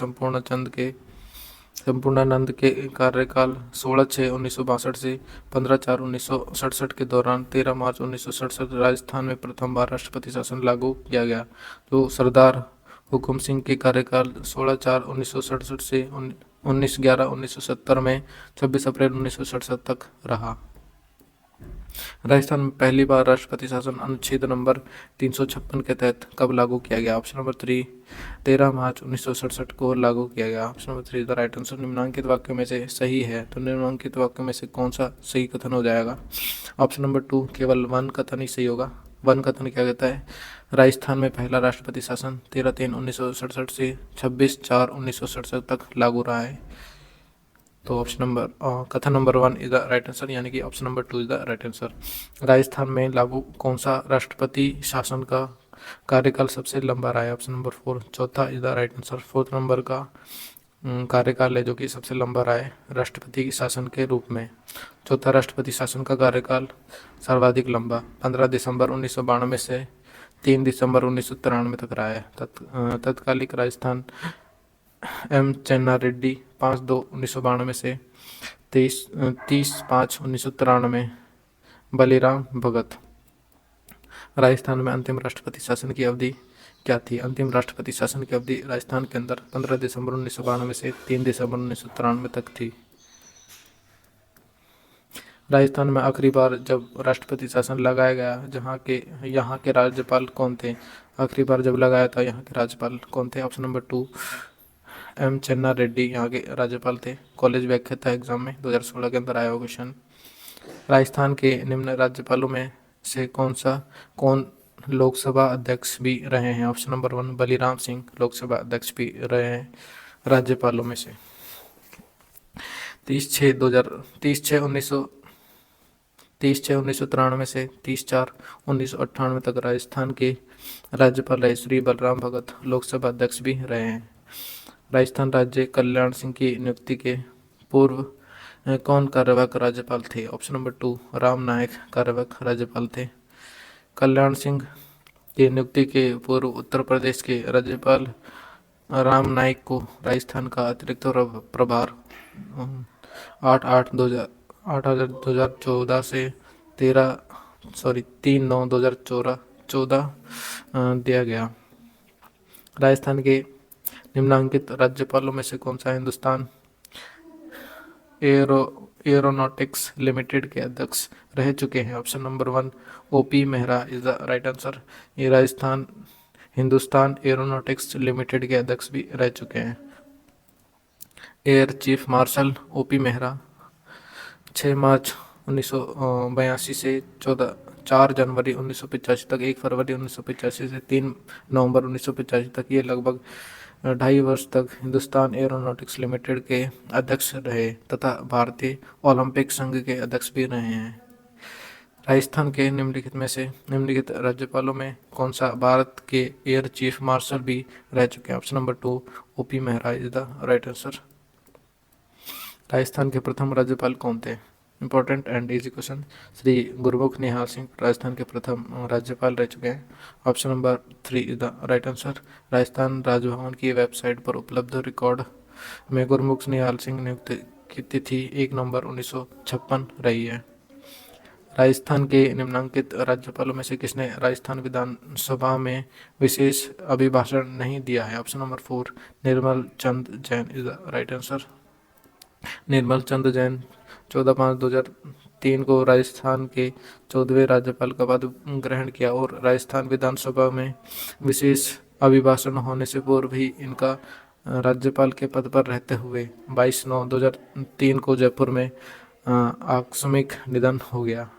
संपूर्णानंद के कार्यकाल 16/6/1962 से 15/4/1967 के दौरान 13 मार्च 1967 राजस्थान में प्रथम बार राष्ट्रपति शासन लागू किया गया। तो सरदार हुकुम सिंह के कार्यकाल 16/4/1967 से 19/11/1970 में 26 अप्रैल 1967 तक रहा। राजस्थान में पहली बार राष्ट्रपति शासन अनुच्छेद नंबर 356 के तहत कब लागू किया गया? ऑप्शन नंबर 3 13 मार्च 1967 को लागू किया गया। Option number 3 the right answer निम्नलिखित वाक्यों में से सही है, तो निम्नलिखित वाक्यों में से कौन सा सही कथन हो जाएगा? ऑप्शन नंबर 2 केवल वन कथन ही सही होगा। वन कथन क्या कहता है? राजस्थान में पहला राष्ट्रपति शासन 13/3/1967 से 26/4/1967 तक लागू रहा है। तो ऑप्शन नंबर कथन number 1 is the right answer, यानी कि option number 2 is the right answer. Rajasthan में लागू कौन सा राष्ट्रपति शासन का कार्यकाल सबसे लंबा रहा है? ऑप्शन नंबर 4 चौथा is the right answer. Fourth number का कार्यकाल है जो कि सबसे लंबा रहा है राष्ट्रपति शासन के रूप में। चौथा राष्ट्रपति शासन का कार्यकाल सर्वाधिक लंबा 15 दिसंबर 1992 से 3 दिसंबर 1993 तक रहा है। तत्कालिक राजस्थान एम चन्ना रेड्डी 5/2/1992 से 30/5/1993। बलिराम भगत। राजस्थान में अंतिम राष्ट्रपति शासन की अवधि क्या थी? अंतिम राष्ट्रपति शासन की अवधि राजस्थान के अंदर 15 दिसंबर 1992 से 3 दिसंबर 1993 तक थी। राजस्थान में आखिरी बार जब राष्ट्रपति शासन लगाया गया यहाँ के राज्यपाल कौन थे? आखिरी बार जब लगाया था यहाँ के राज्यपाल कौन थे? ऑप्शन नंबर 2 एम चन्ना रेड्डी यहाँ के राज्यपाल थे। कॉलेज व्याख्या था एग्जाम में 2016 के अंदर आया हुआ क्वेश्चन। राजस्थान के निम्न राज्यपालों में से कौन लोकसभा अध्यक्ष भी रहे हैं? ऑप्शन नंबर 1 बलिराम सिंह लोकसभा अध्यक्ष भी रहे हैं राज्यपालों में से। 30/6/1993 से 30/4/1998 तक राजस्थान के राज्यपाल रहे श्री बलराम भगत लोकसभा अध्यक्ष भी रहे हैं। राजस्थान राज्य कल्याण सिंह की नियुक्ति के पूर्व कौन कार्यवाहक राज्यपाल थे? ऑप्शन नंबर 2 राम नायक कार्यवाहक राज्यपाल थे। कल्याण सिंह की नियुक्ति के पूर्व उत्तर प्रदेश के राज्यपाल राम नायक को राजस्थान का अतिरिक्त प्रभार 8/8/2014 से 3/9/2014 दिया गया। राजस्थान के निम्नलिखित राज्यपालों में से कौन सा हिंदुस्तान एरोनॉटिक्स लिमिटेड के अध्यक्ष रह चुके हैं? Option number 1 OP Mehra is the right answer. ये हिंदुस्तान एरोनॉटिक्स लिमिटेड के अध्यक्ष भी रह चुके हैं। Air chief marshal OP Mehra 6 मार्च 1982 से 4 जनवरी 1985 तक, 1 फरवरी 1985 से 3 नवंबर 1985 तक, ये लगभग 2.5 वर्ष तक हिंदुस्तान एरोनॉटिक्स लिमिटेड के अध्यक्ष रहे तथा भारतीय ओलंपिक संघ के अध्यक्ष भी रहे हैं। राजस्थान के निम्नलिखित राज्यपालों में कौन सा भारत के एयर चीफ मार्शल भी रह चुके हैं? Option number 2 OP Mehra is the right answer. Rajasthan के प्रथम राज्यपाल कौन थे? Important and easy question. Shri Gurmukh Nihal Singh Rajasthan के प्रथम राज्यपाल रह चुके हैं। Option number 3 is the right answer. Rajasthan Raj Bhavan की वेबसाइट पर उपलब्ध रिकॉर्ड में गुरमुख निहाल सिंह नियुक्ति की तिथि 1 नवंबर 1956 रही है। राजस्थान के निम्नलिखित राज्यपालों में से किसने राजस्थान विधानसभा में विशेष अभिभाषण नहीं दिया है? Option number 4 Nirmal Chand Jain is the right answer. Nirmal Chand Jain 14/5/2003 को राजस्थान के 14वें राज्यपाल का पद ग्रहण किया और राजस्थान विधानसभा में विशेष अभिभाषण होने से पूर्व ही इनका राज्यपाल के पद पर रहते हुए 22/9/2003 को जयपुर में आकस्मिक निधन हो गया।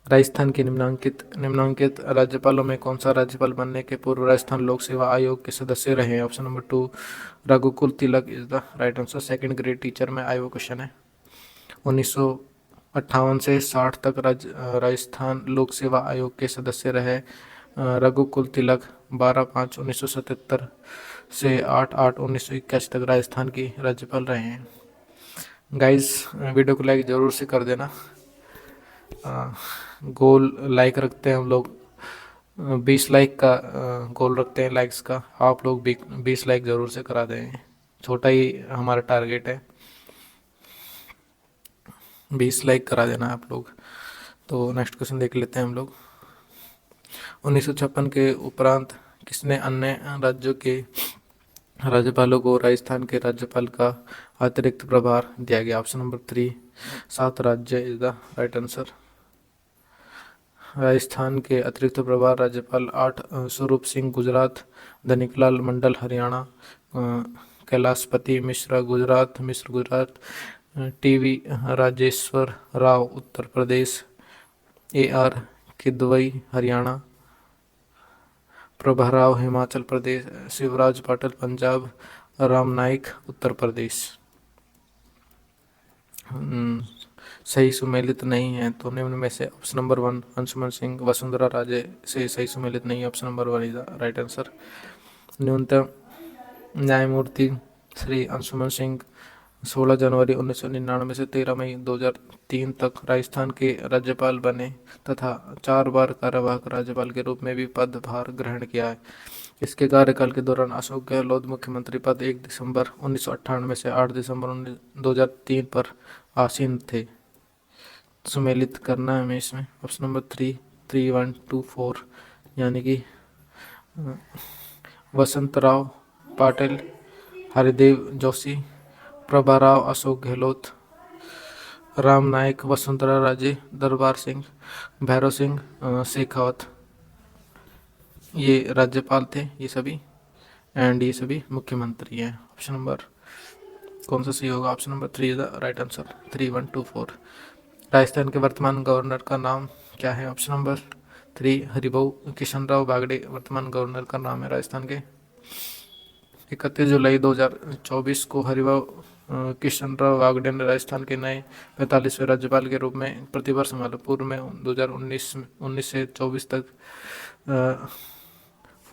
राजस्थान के निम्नांकित राज्यपालों में कौन सा राज्यपाल बनने के पूर्व राजस्थान लोक सेवा आयोग के सदस्य रहे हैं? Option number 2 Raghukul Tilak is the right answer. Second grade teacher में आया हुआ क्वेश्चन है। 1958 से 60 तक राजस्थान लोक सेवा आयोग के सदस्य रहे रघुकुल तिलक 12/5/1977 से 8/8/1981 तक राजस्थान की राज्यपाल रहे हैं। गाइस वीडियो को लाइक ज़रूर से कर देना। गोल लाइक रखते हैं हम लोग 20 लाइक का गोल रखते हैं लाइक्स का। आप लोग 20 लाइक ज़रूर से करा दें, छोटा ही हमारा टारगेट है, 20 लाइक करा देना आप लोग। तो नेक्स्ट क्वेश्चन देख लेते हैं हम लोग। 1956 के उपरांत किसने अन्य राज्यों के राज्यपालों को राजस्थान के राज्यपाल का अतिरिक्त प्रभार दिया गया। ऑप्शन नंबर 3 7 राज्य is the right answer. Rajasthan के अतिरिक्त प्रभार राज्यपाल 8 स्वरूप सिंह गुजरात, धनिकलाल मंडल हरियाणा, कैलाशपति मिश्रा गुजरात, टीवी राजेश्वर राव उत्तर प्रदेश, AR किदवई हरियाणा, प्रभाराव हिमाचल प्रदेश, शिवराज पाटिल पंजाब, राम नाइक उत्तर प्रदेश। सही सुमेलित नहीं है तो निम्न में से ऑप्शन नंबर 1 अंशुमन सिंह वसुंधरा राजे से सही सुमेलित नहीं है। Option number 1 is the right answer. न्यूनतम न्यायमूर्ति श्री अंशुमन सिंह 16 जनवरी 1999 से 13 मई 2003 तक राजस्थान के राज्यपाल बने तथा 4 बार कार्यवाहक राज्यपाल के रूप में भी पदभार ग्रहण किया है। इसके कार्यकाल के दौरान अशोक गहलोत मुख्यमंत्री पद 1 दिसंबर 1998 से 8 दिसंबर 2003 पर आसीन थे। सुमेलित करना है हमें इसमें ऑप्शन नंबर 3 3 1 2 4 यानी कि वसंतराव पाटिल, हरिदेव जोशी, प्रभाराव अशोक गहलोत, राम नायक, वसुंधरा राजे, दरबार सिंह, भैरव सिंह शेखावत, ये राज्यपाल थे ये सभी, एंड ये सभी मुख्यमंत्री हैं। ऑप्शन नंबर कौन सा सही होगा? Option number 3 is the right answer. 3 1 2 4। Rajasthan के वर्तमान गवर्नर का नाम क्या है? ऑप्शन नंबर 3 हरिभाऊ किशनराव बागड़े वर्तमान गवर्नर का नाम है राजस्थान के। 31 जुलाई 2024 को हरिभाऊ किशनराव बागड़े ने राजस्थान के नए 45वें राज्यपाल के रूप में प्रतिभार संभाला। पूर्व में 2019 से 24 तक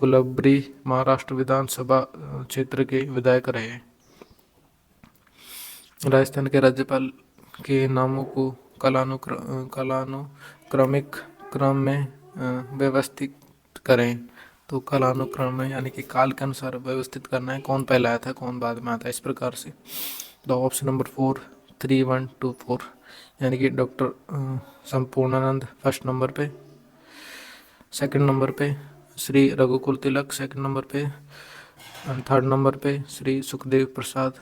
फुलब्री महाराष्ट्र विधानसभा क्षेत्र के विधायक रहे। राजस्थान के राज्यपाल के नामों को कालानुक्रमिक क्रम में व्यवस्थित करें। तो कालानुक्रम में यानी कि काल के अनुसार व्यवस्थित करना है, कौन पहले आया था कौन बाद में आता है, इस प्रकार से। तो ऑप्शन नंबर 4 3 1 2 4 यानी कि डॉक्टर संपूर्णानंद फर्स्ट नंबर पे, सेकंड नंबर पे श्री रघुकुल तिलक, सेकंड नंबर पे, थर्ड नंबर पे श्री सुखदेव प्रसाद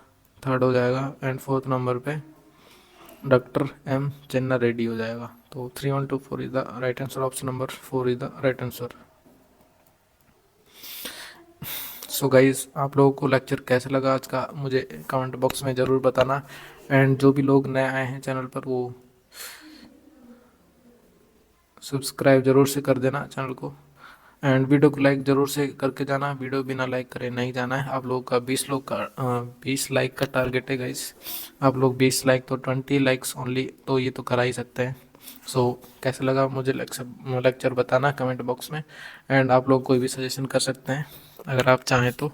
थर्ड हो जाएगा, एंड फोर्थ नंबर पे डॉक्टर M चन्ना रेड्डी हो जाएगा। तो 3 1 2 4 is the right answer. Option number 4 is the right answer. So guys, आप लोगों को लेक्चर कैसा लगा आज का मुझे कमेंट बॉक्स में ज़रूर बताना, एंड जो भी लोग नए आए हैं चैनल पर वो सब्सक्राइब ज़रूर से कर देना चैनल को, एंड वीडियो को लाइक ज़रूर से करके जाना। वीडियो बिना लाइक करे नहीं जाना है। आप लोगों का 20 लाइक का टारगेट है गाइस। आप लोग 20 लाइक तो 20 लाइक्स ओनली तो ये तो करा ही सकते हैं। सो कैसा लगा मुझे लेक्चर बताना कमेंट बॉक्स में, एंड आप लोग कोई भी सजेशन कर सकते हैं अगर आप चाहें तो।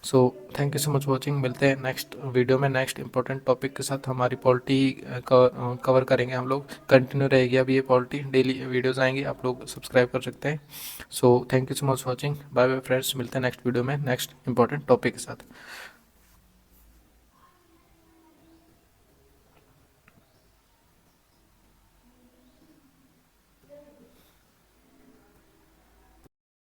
सो thank you so much watching. मिलते हैं नेक्स्ट वीडियो में नेक्स्ट इंपॉर्टेंट टॉपिक के साथ। हमारी पॉलिटी कवर करेंगे हम लोग, कंटिन्यू रहेगी अभी ये पॉलिटी, डेली वीडियोस आएंगी, आप लोग सब्सक्राइब कर सकते हैं। So thank you so much watching. Bye bye friends, मिलते हैं नेक्स्ट वीडियो में नेक्स्ट इंपॉर्टेंट टॉपिक के साथ।